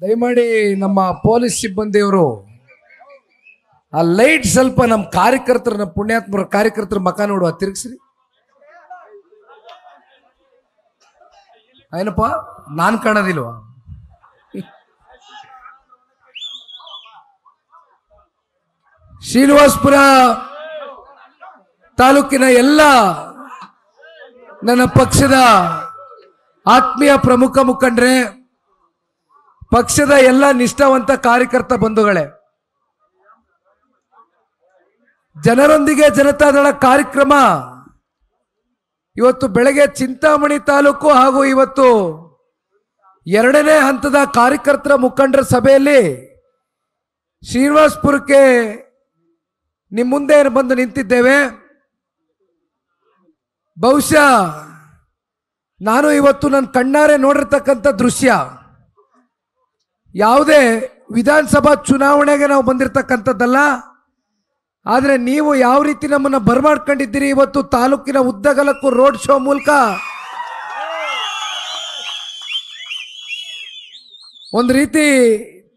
ದಯಮಾಡಿ ನಮ್ಮ ಪೊಲೀಸ್ ಸಿಬ್ಬಂದಿಯವರು ಆ ಲೈಟ್ ಸ್ವಲ್ಪ ನಮ್ಮ ಕಾರ್ಯಕರ್ತರ ನಮ್ಮ ಪುಣ್ಯಾತ್ಮರ ಕಾರ್ಯಕರ್ತರ ಮಕ ನೋಡುವ ತಿರುಗಿಸ್ರಿ. ಏನಪ್ಪ ನಾನ್ ಕಾಣೋದಿಲ್ವಾ? ಶ್ರೀನಿವಾಸಪುರ ತಾಲೂಕಿನ ಎಲ್ಲ ನನ್ನ ಪಕ್ಷದ ಆತ್ಮೀಯ ಪ್ರಮುಖ ಮುಖಂಡರೇ, ಪಕ್ಷದ ಎಲ್ಲ ನಿಷ್ಠಾವಂತ ಕಾರ್ಯಕರ್ತ ಬಂಧುಗಳೇ, ಜನರೊಂದಿಗೆ ಜನತಾದಳ ಕಾರ್ಯಕ್ರಮ ಇವತ್ತು ಬೆಳಗ್ಗೆ ಚಿಂತಾಮಣಿ ತಾಲೂಕು ಹಾಗೂ ಇವತ್ತು ಎರಡನೇ ಹಂತದ ಕಾರ್ಯಕರ್ತರ ಮುಖಂಡರ ಸಭೆಯಲ್ಲಿ ಶ್ರೀನಿವಾಸಪುರಕ್ಕೆ ನಿಮ್ಮ ಮುಂದೆ ಬಂದು ನಿಂತಿದ್ದೇವೆ. ಬಹುಶಃ ನಾನು ಇವತ್ತು ನನ್ನ ಕಣ್ಣಾರೆ ನೋಡಿರ್ತಕ್ಕಂಥ ದೃಶ್ಯ, ಯಾವುದೇ ವಿಧಾನಸಭಾ ಚುನಾವಣೆಗೆ ನಾವು ಬಂದಿರತಕ್ಕಂಥದ್ದಲ್ಲ. ಆದರೆ ನೀವು ಯಾವ ರೀತಿ ನಮ್ಮನ್ನು ಬರಮಾಡ್ಕೊಂಡಿದ್ದೀರಿ, ಇವತ್ತು ತಾಲೂಕಿನ ಉದ್ದಗಲಕ್ಕೂ ರೋಡ್ ಶೋ ಮೂಲಕ ಒಂದು ರೀತಿ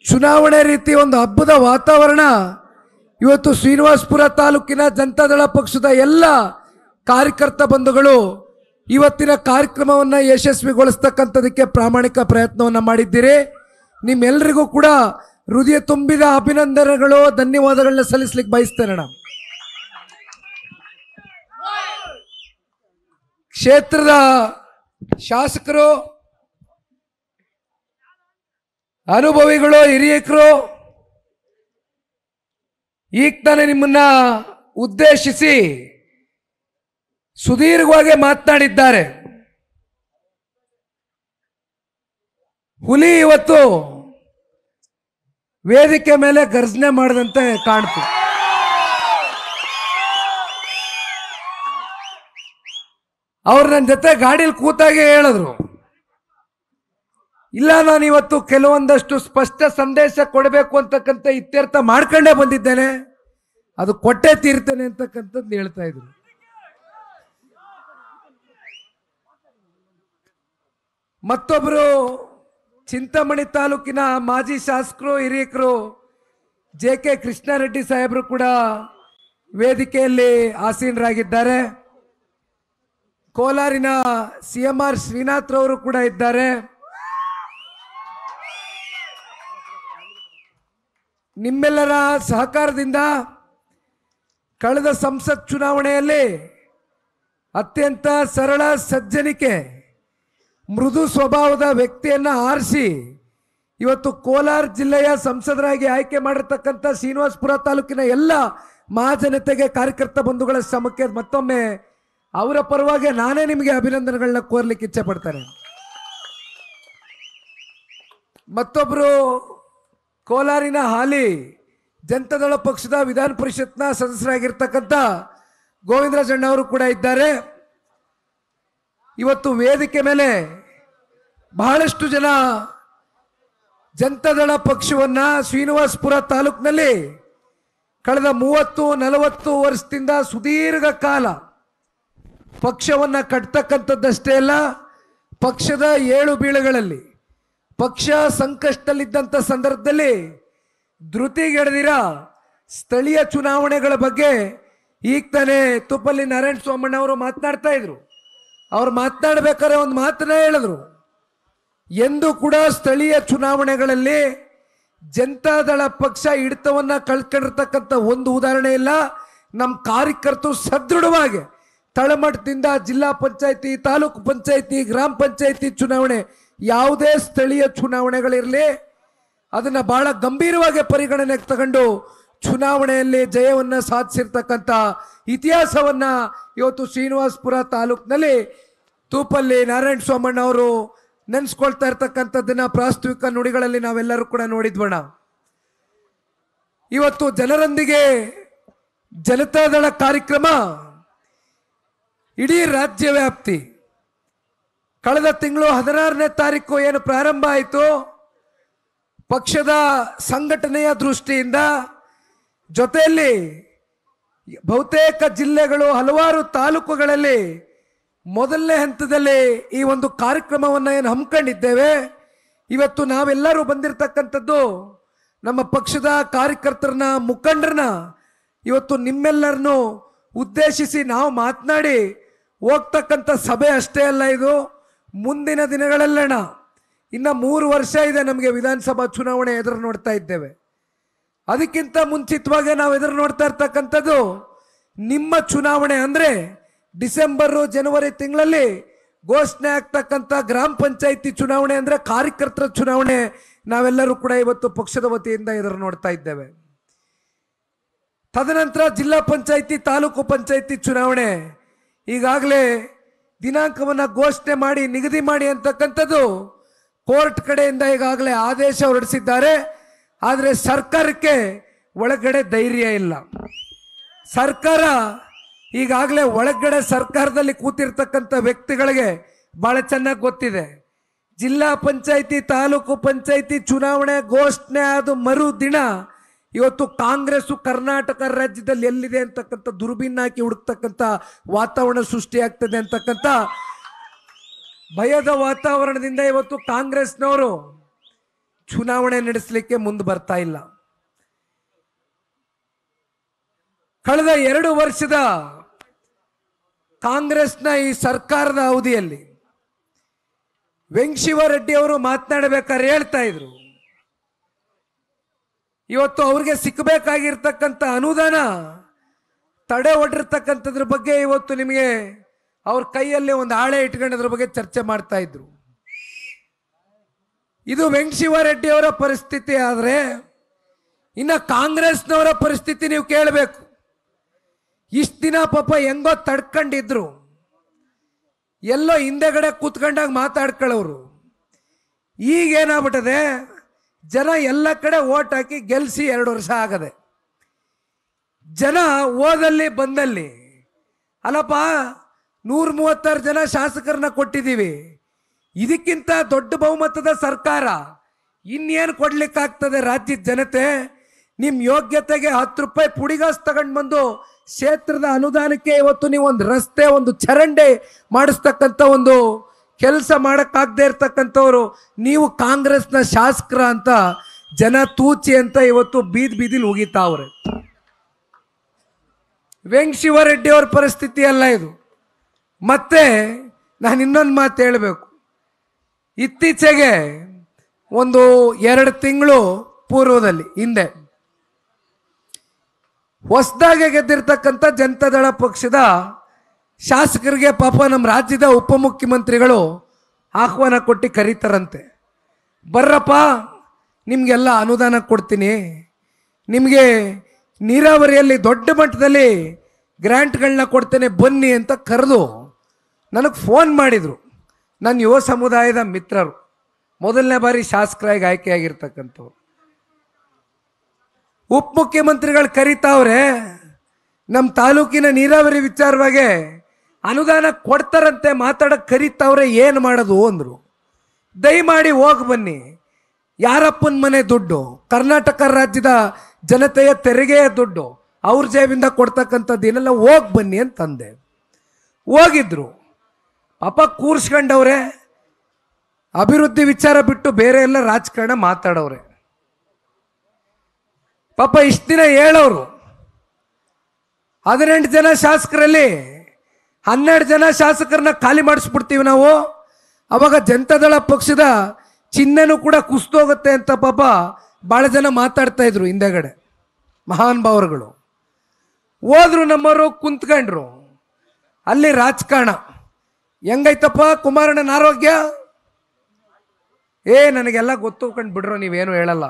ಚುನಾವಣೆ ರೀತಿ ಒಂದು ಹಬ್ಬದ ವಾತಾವರಣ ಇವತ್ತು ಶ್ರೀನಿವಾಸಪುರ ತಾಲೂಕಿನ ಜನತಾದಳ ಪಕ್ಷದ ಎಲ್ಲ ಕಾರ್ಯಕರ್ತ ಬಂಧುಗಳು ಇವತ್ತಿನ ಕಾರ್ಯಕ್ರಮವನ್ನು ಯಶಸ್ವಿಗೊಳಿಸ್ತಕ್ಕಂಥದಕ್ಕೆ ಪ್ರಾಮಾಣಿಕ ಪ್ರಯತ್ನವನ್ನು ಮಾಡಿದ್ದೀರಿ. ನಿಮ್ಮೆಲ್ಲರಿಗೂ ಕೂಡ ಹೃದಯ ತುಂಬಿದ ಅಭಿನಂದನೆಗಳು, ಧನ್ಯವಾದಗಳನ್ನ ಸಲ್ಲಿಸ್ಲಿಕ್ಕೆ ಬಯಸ್ತೇನೆ. ನಾನು ಕ್ಷೇತ್ರದ ಶಾಸಕರು, ಅನುಭವಿಗಳು, ಹಿರಿಯಕರು ಈಗ ತಾನೇ ನಿಮ್ಮನ್ನ ಉದ್ದೇಶಿಸಿ ಸುದೀರ್ಘವಾಗಿ ಮಾತನಾಡಿದ್ದಾರೆ. ಹುಲಿ ಇವತ್ತು ವೇದಿಕೆ ಮೇಲೆ ಗರ್ಜನೆ ಮಾಡದಂತೆ ಕಾಣ್ತು. ಅವ್ರು ನನ್ನ ಜೊತೆ ಗಾಡಿಯಲ್ಲಿ ಕೂತಾಗೆ ಹೇಳಿದ್ರು, ಇಲ್ಲ ನಾನು ಇವತ್ತು ಕೆಲವೊಂದಷ್ಟು ಸ್ಪಷ್ಟ ಸಂದೇಶ ಕೊಡಬೇಕು ಅಂತಕ್ಕಂಥ ಇತ್ಯರ್ಥ ಮಾಡ್ಕೊಂಡೇ ಬಂದಿದ್ದೇನೆ, ಅದು ಕೊಟ್ಟೆ ತೀರ್ತೇನೆ ಅಂತಕ್ಕಂಥದ್ದು ಹೇಳ್ತಾ ಇದ್ರು. ಮತ್ತೊಬ್ಬರು ಚಿಂತಾಮಣಿ ತಾಲೂಕಿನ ಮಾಜಿ ಶಾಸಕರು, ಹಿರಿಯಕರು ಜೆ.ಕೆ. ಕೃಷ್ಣಾರೆಡ್ಡಿ ಸಾಹೇಬರು ಕೂಡ ವೇದಿಕೆಯಲ್ಲಿ ಆಸೀನರಾಗಿದ್ದಾರೆ. ಕೋಲಾರಿನ CMR ಶ್ರೀನಾಥ್ ರವರು ಕೂಡ ಇದ್ದಾರೆ. ನಿಮ್ಮೆಲ್ಲರ ಸಹಕಾರದಿಂದ ಕಳೆದ ಸಂಸತ್ ಚುನಾವಣೆಯಲ್ಲಿ ಅತ್ಯಂತ ಸರಳ ಸಜ್ಜನಿಕೆ, ಮೃದು ಸ್ವಭಾವದ ವ್ಯಕ್ತಿಯನ್ನು ಆರಿಸಿ ಇವತ್ತು ಕೋಲಾರ ಜಿಲ್ಲೆಯ ಸಂಸದರಾಗಿ ಆಯ್ಕೆ ಮಾಡಿರ್ತಕ್ಕಂಥ ಶ್ರೀನಿವಾಸಪುರ ತಾಲೂಕಿನ ಎಲ್ಲ ಮಹಾಜನತೆಗೆ, ಕಾರ್ಯಕರ್ತ ಬಂಧುಗಳ ಶ್ರಮಕ್ಕೆ ಮತ್ತೊಮ್ಮೆ ಅವರ ಪರವಾಗಿ ನಾನೇ ನಿಮಗೆ ಅಭಿನಂದನೆಗಳನ್ನ ಕೋರ್ಲಿಕ್ಕೆ ಇಚ್ಛೆ ಪಡ್ತೇನೆ. ಮತ್ತೊಬ್ಬರು ಕೋಲಾರಿನ ಹಾಲಿ ಜನತಾದಳ ಪಕ್ಷದ ವಿಧಾನ ಪರಿಷತ್ನ ಸದಸ್ಯರಾಗಿರ್ತಕ್ಕಂಥ ಗೋವಿಂದರಾಜಣ್ಣವರು ಕೂಡ ಇದ್ದಾರೆ. ಇವತ್ತು ವೇದಿಕೆ ಮೇಲೆ ಬಹಳಷ್ಟು ಜನ ಜನತಾದಳ ಪಕ್ಷವನ್ನ ಶ್ರೀನಿವಾಸಪುರ ತಾಲೂಕಿನಲ್ಲಿ ಕಳೆದ 30-40 ವರ್ಷದಿಂದ ಸುದೀರ್ಘ ಕಾಲ ಪಕ್ಷವನ್ನ ಕಟ್ತಕ್ಕಂಥದ್ದಷ್ಟೇ ಅಲ್ಲ, ಪಕ್ಷದ ಏಳು ಬೀಳುಗಳಲ್ಲಿ ಪಕ್ಷ ಸಂಕಷ್ಟದಲ್ಲಿದ್ದಂಥ ಸಂದರ್ಭದಲ್ಲಿ ಧೃತಿಗೆಡದಿರ ಸ್ಥಳೀಯ ಚುನಾವಣೆಗಳ ಬಗ್ಗೆ ಈಗ ತಾನೇ ತುಪ್ಪಲ್ಲಿ ನಾರಾಯಣ ಸ್ವಾಮಣ್ಣ ಅವರು ಮಾತನಾಡ್ತಾ ಇದ್ರು. ಅವ್ರು ಮಾತನಾಡಬೇಕಾದ್ರೆ ಒಂದು ಮಾತನ್ನ ಹೇಳಿದ್ರು, ಎಂದು ಕೂಡ ಸ್ಥಳೀಯ ಚುನಾವಣೆಗಳಲ್ಲಿ ಜನತಾದಳ ಪಕ್ಷ ಹಿಡಿತವನ್ನ ಕಳ್ಕೊಂಡಿರ್ತಕ್ಕಂಥ ಒಂದು ಉದಾಹರಣೆ ಇಲ್ಲ. ನಮ್ಮ ಕಾರ್ಯಕರ್ತರು ಸದೃಢವಾಗಿ ತಳಮಟ್ಟದಿಂದ ಜಿಲ್ಲಾ ಪಂಚಾಯತಿ, ತಾಲೂಕು ಪಂಚಾಯತಿ, ಗ್ರಾಮ ಪಂಚಾಯತಿ ಚುನಾವಣೆ, ಯಾವುದೇ ಸ್ಥಳೀಯ ಚುನಾವಣೆಗಳಿರಲಿ ಅದನ್ನು ಬಹಳ ಗಂಭೀರವಾಗಿ ಪರಿಗಣನೆಗೆ ತಗೊಂಡು ಚುನಾವಣೆಯಲ್ಲಿ ಜಯವನ್ನು ಸಾಧಿಸಿರ್ತಕ್ಕಂಥ ಇತಿಹಾಸವನ್ನ ಇವತ್ತು ಶ್ರೀನಿವಾಸಪುರ ತಾಲೂಕಿನಲ್ಲಿ ತೂಪಲ್ಲಿ ನಾರಾಯಣ ಸ್ವಾಮಣ್ಣ ಅವರು ನೆನೆಸ್ಕೊಳ್ತಾ ಇರ್ತಕ್ಕಂಥದ್ದನ್ನ ಪ್ರಾಸ್ತಾವಿಕ ನುಡಿಗಳಲ್ಲಿ ನಾವೆಲ್ಲರೂ ಕೂಡ ನೋಡಿದ್ವಣ. ಇವತ್ತು ಜನರೊಂದಿಗೆ ಜನತಾದಳ ಕಾರ್ಯಕ್ರಮ ಇಡೀ ರಾಜ್ಯ ವ್ಯಾಪ್ತಿ ಕಳೆದ ತಿಂಗಳು 16ನೇ ತಾರೀಕು ಏನು ಪ್ರಾರಂಭ ಆಯಿತು, ಪಕ್ಷದ ಸಂಘಟನೆಯ ದೃಷ್ಟಿಯಿಂದ ಜೊತೆಯಲ್ಲಿ ಬಹುತೇಕ ಜಿಲ್ಲೆಗಳು, ಹಲವಾರು ತಾಲೂಕುಗಳಲ್ಲಿ ಮೊದಲನೇ ಹಂತದಲ್ಲಿ ಈ ಒಂದು ಕಾರ್ಯಕ್ರಮವನ್ನು ಏನು ಹಮ್ಮಿಕೊಂಡಿದ್ದೇವೆ, ಇವತ್ತು ನಾವೆಲ್ಲರೂ ಬಂದಿರತಕ್ಕಂಥದ್ದು ನಮ್ಮ ಪಕ್ಷದ ಕಾರ್ಯಕರ್ತರನ್ನ, ಮುಖಂಡರನ್ನ ಇವತ್ತು ನಿಮ್ಮೆಲ್ಲರನ್ನು ಉದ್ದೇಶಿಸಿ ನಾವು ಮಾತನಾಡಿ ಹೋಗ್ತಕ್ಕಂಥ ಸಭೆ ಅಷ್ಟೇ ಅಲ್ಲ. ಇದು ಮುಂದಿನ ದಿನಗಳಲ್ಲಣ ಇನ್ನು 3 ವರ್ಷ ಇದೆ ನಮಗೆ ವಿಧಾನಸಭಾ ಚುನಾವಣೆ ಎದುರು ನೋಡ್ತಾ ಇದ್ದೇವೆ. ಅದಕ್ಕಿಂತ ಮುಂಚಿತವಾಗಿ ನಾವು ಎದುರು ನೋಡ್ತಾ ಇರ್ತಕ್ಕಂಥದ್ದು ನಿಮ್ಮ ಚುನಾವಣೆ. ಅಂದರೆ ಡಿಸೆಂಬರು ಜನವರಿ ತಿಂಗಳಲ್ಲಿ ಘೋಷಣೆ ಆಗ್ತಕ್ಕಂಥ ಗ್ರಾಮ ಪಂಚಾಯಿತಿ ಚುನಾವಣೆ, ಅಂದರೆ ಕಾರ್ಯಕರ್ತರ ಚುನಾವಣೆ ನಾವೆಲ್ಲರೂ ಕೂಡ ಇವತ್ತು ಪಕ್ಷದ ವತಿಯಿಂದ ಎದುರು ನೋಡ್ತಾ ಇದ್ದೇವೆ. ತದನಂತರ ಜಿಲ್ಲಾ ಪಂಚಾಯಿತಿ, ತಾಲೂಕು ಪಂಚಾಯಿತಿ ಚುನಾವಣೆ ಈಗಾಗಲೇ ದಿನಾಂಕವನ್ನು ಘೋಷಣೆ ಮಾಡಿ ನಿಗದಿ ಮಾಡಿ ಅಂತಕ್ಕಂಥದ್ದು ಕೋರ್ಟ್ ಕಡೆಯಿಂದ ಈಗಾಗಲೇ ಆದೇಶ ಹೊರಡಿಸಿದ್ದಾರೆ. ಆದರೆ ಸರ್ಕಾರಕ್ಕೆ ಒಳಗಡೆ ಧೈರ್ಯ ಇಲ್ಲ. ಸರ್ಕಾರ ಈಗಾಗಲೇ ಒಳಗಡೆ ಸರ್ಕಾರದಲ್ಲಿ ಕೂತಿರ್ತಕ್ಕಂಥ ವ್ಯಕ್ತಿಗಳಿಗೆ ಭಾಳ ಚೆನ್ನಾಗಿ ಗೊತ್ತಿದೆ. ಜಿಲ್ಲಾ ಪಂಚಾಯಿತಿ, ತಾಲೂಕು ಪಂಚಾಯಿತಿ ಚುನಾವಣೆ ಘೋಷಣೆ ಆದ ಮರುದಿನ ಇವತ್ತು ಕಾಂಗ್ರೆಸ್ಸು ಕರ್ನಾಟಕ ರಾಜ್ಯದಲ್ಲಿ ಎಲ್ಲಿದೆ ಅಂತಕ್ಕಂಥ ದುರ್ಬಿನ್ ಹಾಕಿ ಹುಡುಕ್ತಕ್ಕಂಥ ವಾತಾವರಣ ಸೃಷ್ಟಿಯಾಗ್ತದೆ ಅಂತಕ್ಕಂಥ ಭಯದ ವಾತಾವರಣದಿಂದ ಇವತ್ತು ಕಾಂಗ್ರೆಸ್ನವರು ಚುನಾವಣೆ ನಡೆಸಲಿಕ್ಕೆ ಮುಂದೆ ಬರ್ತಾ ಇಲ್ಲ. ಕಳೆದ 2 ವರ್ಷದ ಕಾಂಗ್ರೆಸ್ನ ಈ ಸರ್ಕಾರದ ಅವಧಿಯಲ್ಲಿ ವೆಂಕಟಶಿವರೆಡ್ಡಿ ಅವರು ಮಾತನಾಡಬೇಕಾದ್ರೆ ಹೇಳ್ತಾ ಇದ್ರು, ಇವತ್ತು ಅವ್ರಿಗೆ ಸಿಕ್ಕಬೇಕಾಗಿರ್ತಕ್ಕಂಥ ಅನುದಾನ ತಡೆ ಹೊಡಿರ್ತಕ್ಕಂಥದ್ರ ಬಗ್ಗೆ ಇವತ್ತು ನಿಮಗೆ ಅವ್ರ ಕೈಯಲ್ಲಿ ಒಂದು ಹಾಳೆ ಇಟ್ಕೊಂಡದ್ರ ಬಗ್ಗೆ ಚರ್ಚೆ ಮಾಡ್ತಾ ಇದ್ರು. ಇದು ವೆಂಕಟಶಿವರೆಡ್ಡಿ ಅವರ ಪರಿಸ್ಥಿತಿ. ಆದರೆ ಇನ್ನು ಕಾಂಗ್ರೆಸ್ನವರ ಪರಿಸ್ಥಿತಿ ನೀವು ಕೇಳಬೇಕು. ಇಷ್ಟು ದಿನ ಪಾಪ ಹೆಂಗೋ ತಡ್ಕೊಂಡಿದ್ರು, ಎಲ್ಲೋ ಹಿಂದೆಗಡೆ ಕೂತ್ಕೊಂಡಾಗ ಮಾತಾಡ್ಕೊಳ್ಳೋರು. ಈಗೇನಾಗ್ಬಿಟ್ಟದೆ, ಜನ ಎಲ್ಲ ಕಡೆ ಓಟ್ ಹಾಕಿ ಗೆಲ್ಲಿಸಿ 2 ವರ್ಷ ಆಗದೆ. ಜನ ಓದಲ್ಲಿ ಬಂದಲ್ಲಿ ಅಲ್ಲಪ್ಪ 136 ಜನ ಶಾಸಕರನ್ನ ಕೊಟ್ಟಿದ್ದೀವಿ, ಇದಕ್ಕಿಂತ ದೊಡ್ಡ ಬಹುಮತದ ಸರ್ಕಾರ ಇನ್ನೇನು ಕೊಡ್ಲಿಕ್ಕಾಗ್ತದೆ ರಾಜ್ಯದ ಜನತೆ? ನಿಮ್ಮ ಯೋಗ್ಯತೆಗೆ 10 ರೂಪಾಯಿ ಪುಡಿಗಾಸ್ ತಗೊಂಡು ಬಂದು ಕ್ಷೇತ್ರದ ಅನುದಾನಕ್ಕೆ ಇವತ್ತು ನೀವು ಒಂದು ರಸ್ತೆ, ಒಂದು ಚರಂಡಿ ಮಾಡಿಸ್ತಕ್ಕಂಥ ಒಂದು ಕೆಲಸ ಮಾಡೋಕ್ಕಾಗದೇ ಇರ್ತಕ್ಕಂಥವ್ರು ನೀವು ಕಾಂಗ್ರೆಸ್ನ ಶಾಸಕರ ಅಂತ ಜನ ತೂಚಿ ಅಂತ ಇವತ್ತು ಬೀದಿಲಿ ಉಗಿತಾವ್ರೆ. ವೆಂಕಟಶಿವರೆಡ್ಡಿ ಅವ್ರ ಪರಿಸ್ಥಿತಿ ಅಲ್ಲ ಇದು. ಮತ್ತೆ ನಾನು ಇನ್ನೊಂದು ಮಾತು ಹೇಳಬೇಕು. ಇತ್ತೀಚೆಗೆ ಒಂದು 2 ತಿಂಗಳು ಪೂರ್ವದಲ್ಲಿ ಹಿಂದೆ ಹೊಸದಾಗಿ ಗೆದ್ದಿರ್ತಕ್ಕಂಥ ಜನತಾದಳ ಪಕ್ಷದ ಶಾಸಕರಿಗೆ ಪಾಪ ನಮ್ಮ ರಾಜ್ಯದ ಉಪಮುಖ್ಯಮಂತ್ರಿಗಳು ಆಹ್ವಾನ ಕೊಟ್ಟು ಕರೀತಾರಂತೆ. ಬರ್ರಪ್ಪ, ನಿಮಗೆಲ್ಲ ಅನುದಾನ ಕೊಡ್ತೀನಿ, ನಿಮಗೆ ನೀರಾವರಿಯಲ್ಲಿ ದೊಡ್ಡ ಮಟ್ಟದಲ್ಲಿ ಗ್ರ್ಯಾಂಟ್ಗಳನ್ನ ಕೊಡ್ತೇನೆ ಬನ್ನಿ ಅಂತ ಕರೆದು ನನಗೆ ಫೋನ್ ಮಾಡಿದರು. ನನ್ನ ಯುವ ಸಮುದಾಯದ ಮಿತ್ರರು, ಮೊದಲನೇ ಬಾರಿ ಶಾಸಕರಾಗಿ ಆಯ್ಕೆಯಾಗಿರ್ತಕ್ಕಂಥವ್ರು. ಉಪಮುಖ್ಯಮಂತ್ರಿಗಳು ಕರೀತಾವ್ರೆ, ನಮ್ಮ ತಾಲೂಕಿನ ನೀರಾವರಿ ವಿಚಾರವಾಗಿ ಅನುದಾನ ಕೊಡ್ತಾರಂತೆ, ಮಾತಾಡಕ್ಕೆ ಕರೀತಾವ್ರೆ, ಏನು ಮಾಡೋದು ಅಂದರು. ದಯಮಾಡಿ ಹೋಗಿ ಬನ್ನಿ, ಯಾರಪ್ಪನ ಮನೆ ದುಡ್ಡು, ಕರ್ನಾಟಕ ರಾಜ್ಯದ ಜನತೆಯ ತೆರಿಗೆಯ ದುಡ್ಡು, ಅವ್ರ ಜೇಬಿಂದ ಕೊಡ್ತಕ್ಕಂಥದ್ದೇನೆಲ್ಲ ಹೋಗಿ ಬನ್ನಿ ಅಂತಂದೆ. ಹೋಗಿದ್ರು. ಪಾಪ ಕೂರ್ಸ್ಕೊಂಡವ್ರೆ, ಅಭಿವೃದ್ಧಿ ವಿಚಾರ ಬಿಟ್ಟು ಬೇರೆ ಎಲ್ಲ ರಾಜಕಾರಣ ಮಾತಾಡವ್ರೆ. ಪಾಪ ಇಷ್ಟು ದಿನ ಹೇಳೋರು 18 ಜನ ಶಾಸಕರಲ್ಲಿ 12 ಜನ ಶಾಸಕರನ್ನ ಖಾಲಿ ಮಾಡಿಸ್ಬಿಡ್ತೀವಿ ನಾವು, ಅವಾಗ ಜನತಾದಳ ಪಕ್ಷದ ಚಿಹ್ನೆನೂ ಕೂಡ ಕುಸಿದೋಗುತ್ತೆ ಅಂತ ಪಾಪ ಭಾಳ ಜನ ಮಾತಾಡ್ತಾ ಇದ್ರು ಹಿಂದೆಗಡೆ. ಮಹಾನ್ ಭಾವರುಗಳು ಹೋದ್ರು, ನಮ್ಮವರು ಕುಂತ್ಕೊಂಡ್ರು. ಅಲ್ಲಿ ರಾಜಕಾರಣ ಹೆಂಗೈತಪ್ಪ ಕುಮಾರಣ್ಣನ ಆರೋಗ್ಯ? ನನಗೆಲ್ಲ ಗೊತ್ತುಕೊಂಡು ಬಿಡ್ರೋ, ನೀವೇನು ಹೇಳಲ್ಲ.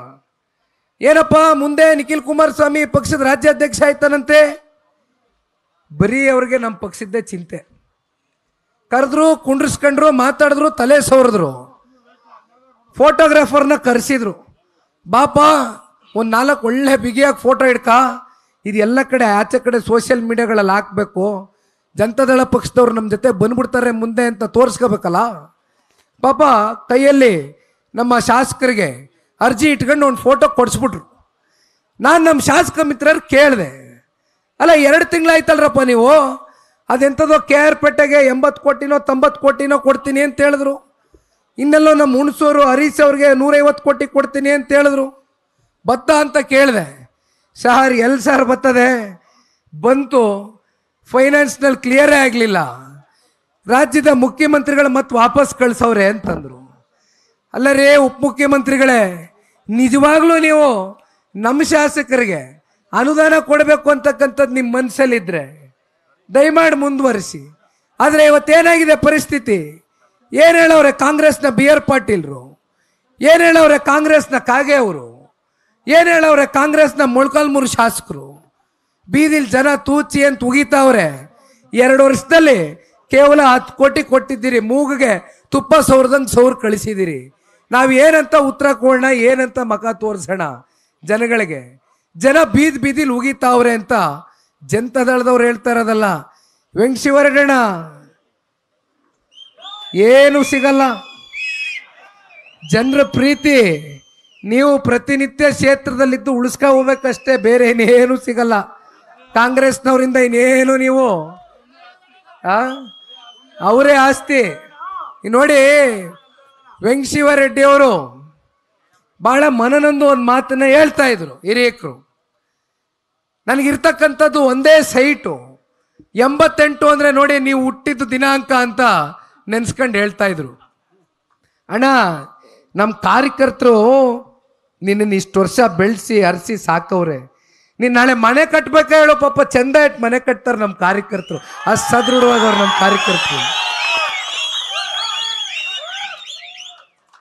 ಏನಪ್ಪ ಮುಂದೆ ನಿಖಿಲ್ ಕುಮಾರಸ್ವಾಮಿ ಪಕ್ಷದ ರಾಜ್ಯಾಧ್ಯಕ್ಷ ಆಯ್ತಾನಂತೆ? ಬರೀ ಅವ್ರಿಗೆ ನಮ್ಮ ಪಕ್ಷದ್ದೇ ಚಿಂತೆ. ಕರೆದ್ರು, ಕುಂಡ್ರಿಸ್ಕೊಂಡ್ರು, ಮಾತಾಡಿದ್ರು, ತಲೆ ಸವರಿದ್ರು. ಫೋಟೋಗ್ರಾಫರ್ನ ಕರೆಸಿದ್ರು, ಬಾಪ ಒಂದು 4 ಒಳ್ಳೆ ಬಿಗಿಯಾಗಿ ಫೋಟೋ ಹಿಡ್ಕ, ಇದು ಎಲ್ಲ ಕಡೆ ಆಚೆ ಕಡೆ ಸೋಷಿಯಲ್ ಮೀಡಿಯಾಗಳಲ್ಲಿ ಹಾಕಬೇಕು, ಜನತಾದಳ ಪಕ್ಷದವ್ರು ನಮ್ಮ ಜೊತೆ ಬಂದ್ಬಿಡ್ತಾರೆ ಮುಂದೆ ಅಂತ ತೋರಿಸ್ಕೋಬೇಕಲ್ಲ. ಪಾಪ ಕೈಯಲ್ಲಿ ನಮ್ಮ ಶಾಸಕರಿಗೆ ಅರ್ಜಿ ಇಟ್ಕೊಂಡು ಒಂದು ಫೋಟೋ ಕೊಡಿಸ್ಬಿಟ್ರು. ನಾನು ನಮ್ಮ ಶಾಸಕ ಮಿತ್ರರು ಕೇಳಿದೆ, ಅಲ್ಲ 2 ತಿಂಗಳಾಯ್ತಲ್ರಪ್ಪ ನೀವು, ಅದೆಂಥದೋ KR ಪೇಟೆಗೆ 80 ಕೋಟಿನೋ 90 ಕೋಟಿನೋ ಕೊಡ್ತೀನಿ ಅಂತ ಹೇಳಿದ್ರು, ಇನ್ನೆಲ್ಲೋ ನಮ್ಮ ಹುಣಸೂರು ಹರೀಶ್ ಅವ್ರಿಗೆ 150 ಕೋಟಿ ಕೊಡ್ತೀನಿ ಅಂತ ಹೇಳಿದ್ರು. ಬತ್ತ ಅಂತ ಕೇಳಿದೆ. ಸರ್ ಎಲ್ಲಿ ಸರ್ ಬರ್ತದೆ, ಬಂತು ಫೈನಾನ್ಸ್ನಲ್ಲಿ ಕ್ಲಿಯರೇ ಆಗಲಿಲ್ಲ, ರಾಜ್ಯದ ಮುಖ್ಯಮಂತ್ರಿಗಳು ಮತ್ತೆ ವಾಪಸ್ ಕಳಿಸವ್ರೆ ಅಂತಂದರು. ಅಲ್ಲರೇ ಉಪಮುಖ್ಯಮಂತ್ರಿಗಳೇ, ನಿಜವಾಗ್ಲೂ ನೀವು ನಮ್ಮ ಶಾಸಕರಿಗೆ ಅನುದಾನ ಕೊಡಬೇಕು ಅಂತಕ್ಕಂಥದ್ದು ನಿಮ್ಮ ಮನಸ್ಸಲ್ಲಿದ್ದರೆ ದಯಮಾಡಿ ಮುಂದುವರಿಸಿ. ಆದರೆ ಇವತ್ತೇನಾಗಿದೆ ಪರಿಸ್ಥಿತಿ? ಏನು ಹೇಳವ್ರೆ ಕಾಂಗ್ರೆಸ್ನ ಬಿ ಆರ್ ಪಾಟೀಲ್ರು, ಏನು ಹೇಳವ್ರೆ ಕಾಂಗ್ರೆಸ್ನ ಕಾಗೆ ಅವರು, ಏನು ಹೇಳವ್ರೆ ಕಾಂಗ್ರೆಸ್ನ ಮೊಳಕಾಲ್ಮೂರು ಶಾಸಕರು? ಬೀದಿಲ್ ಜನ ತೂಚಿ ಅಂತ ಉಗಿತಾವ್ರೆ. 2 ವರ್ಷದಲ್ಲಿ ಕೇವಲ 10 ಕೋಟಿ ಕೊಟ್ಟಿದ್ದೀರಿ, ಮೂಗಿಗೆ ತುಪ್ಪ ಸೌರ್ದಂಗೆ ಸೌರ್ ಕಳಿಸಿದ್ದೀರಿ. ನಾವು ಏನಂತ ಉತ್ತರ ಕೊಡೋಣ, ಏನಂತ ಮಖ ತೋರಿಸೋಣ ಜನಗಳಿಗೆ? ಜನ ಬೀದಿಲಿ ಉಗಿತಾವ್ರೆ ಅಂತ ಜನತಾದಳದವ್ರು ಹೇಳ್ತಾ ಇರೋದಲ್ಲ. ವೆಂಕಟೇಶ್ವರಣ್ಣ ಏನು ಸಿಗಲ್ಲ. ಜನರ ಪ್ರೀತಿ ನೀವು ಪ್ರತಿನಿತ್ಯ ಕ್ಷೇತ್ರದಲ್ಲಿದ್ದು ಉಳಿಸ್ಕೊ ಹೋಗ್ಬೇಕಷ್ಟೇ, ಬೇರೆ ಇನ್ನೇನು ಸಿಗಲ್ಲ. ಕಾಂಗ್ರೆಸ್ನವರಿಂದ ಇನ್ನೇನು ನೀವು ಅವರೇ ಆಸ್ತಿ. ನೋಡಿ, ವೆಂಕಟೇಶ್ವರರೆಡ್ಡಿ ಅವರು ಬಹಳ ಮನನೊಂದು ಒಂದು ಮಾತನ್ನ ಹೇಳ್ತಾ ಇದ್ರು ಹಿರಿಯಕರು. ನನಗಿರ್ತಕ್ಕಂಥದ್ದು ಒಂದೇ ಸೈಟು 88 ಅಂದರೆ ನೋಡಿ ನೀವು ಹುಟ್ಟಿದ್ದು ದಿನಾಂಕ ಅಂತ ನೆನ್ಸ್ಕೊಂಡು ಹೇಳ್ತಾ ಇದ್ರು. ಅಣ್ಣ, ನಮ್ಮ ಕಾರ್ಯಕರ್ತರು ನಿನ್ನ ಇಷ್ಟು ವರ್ಷ ಬೆಳೆಸಿ ಹರಿಸಿ ಸಾಕವ್ರೆ, ನೀನು ನಾಳೆ ಮನೆ ಕಟ್ಬೇಕಾ ಹೇಳೋ? ಪಾಪ ಚಂದ ಇಟ್ಟು ಮನೆ ಕಟ್ತಾರೆ ನಮ್ಮ ಕಾರ್ಯಕರ್ತರು, ಅಷ್ಟು ಸದೃಢವಾದವ್ರು ನಮ್ಮ ಕಾರ್ಯಕರ್ತರು.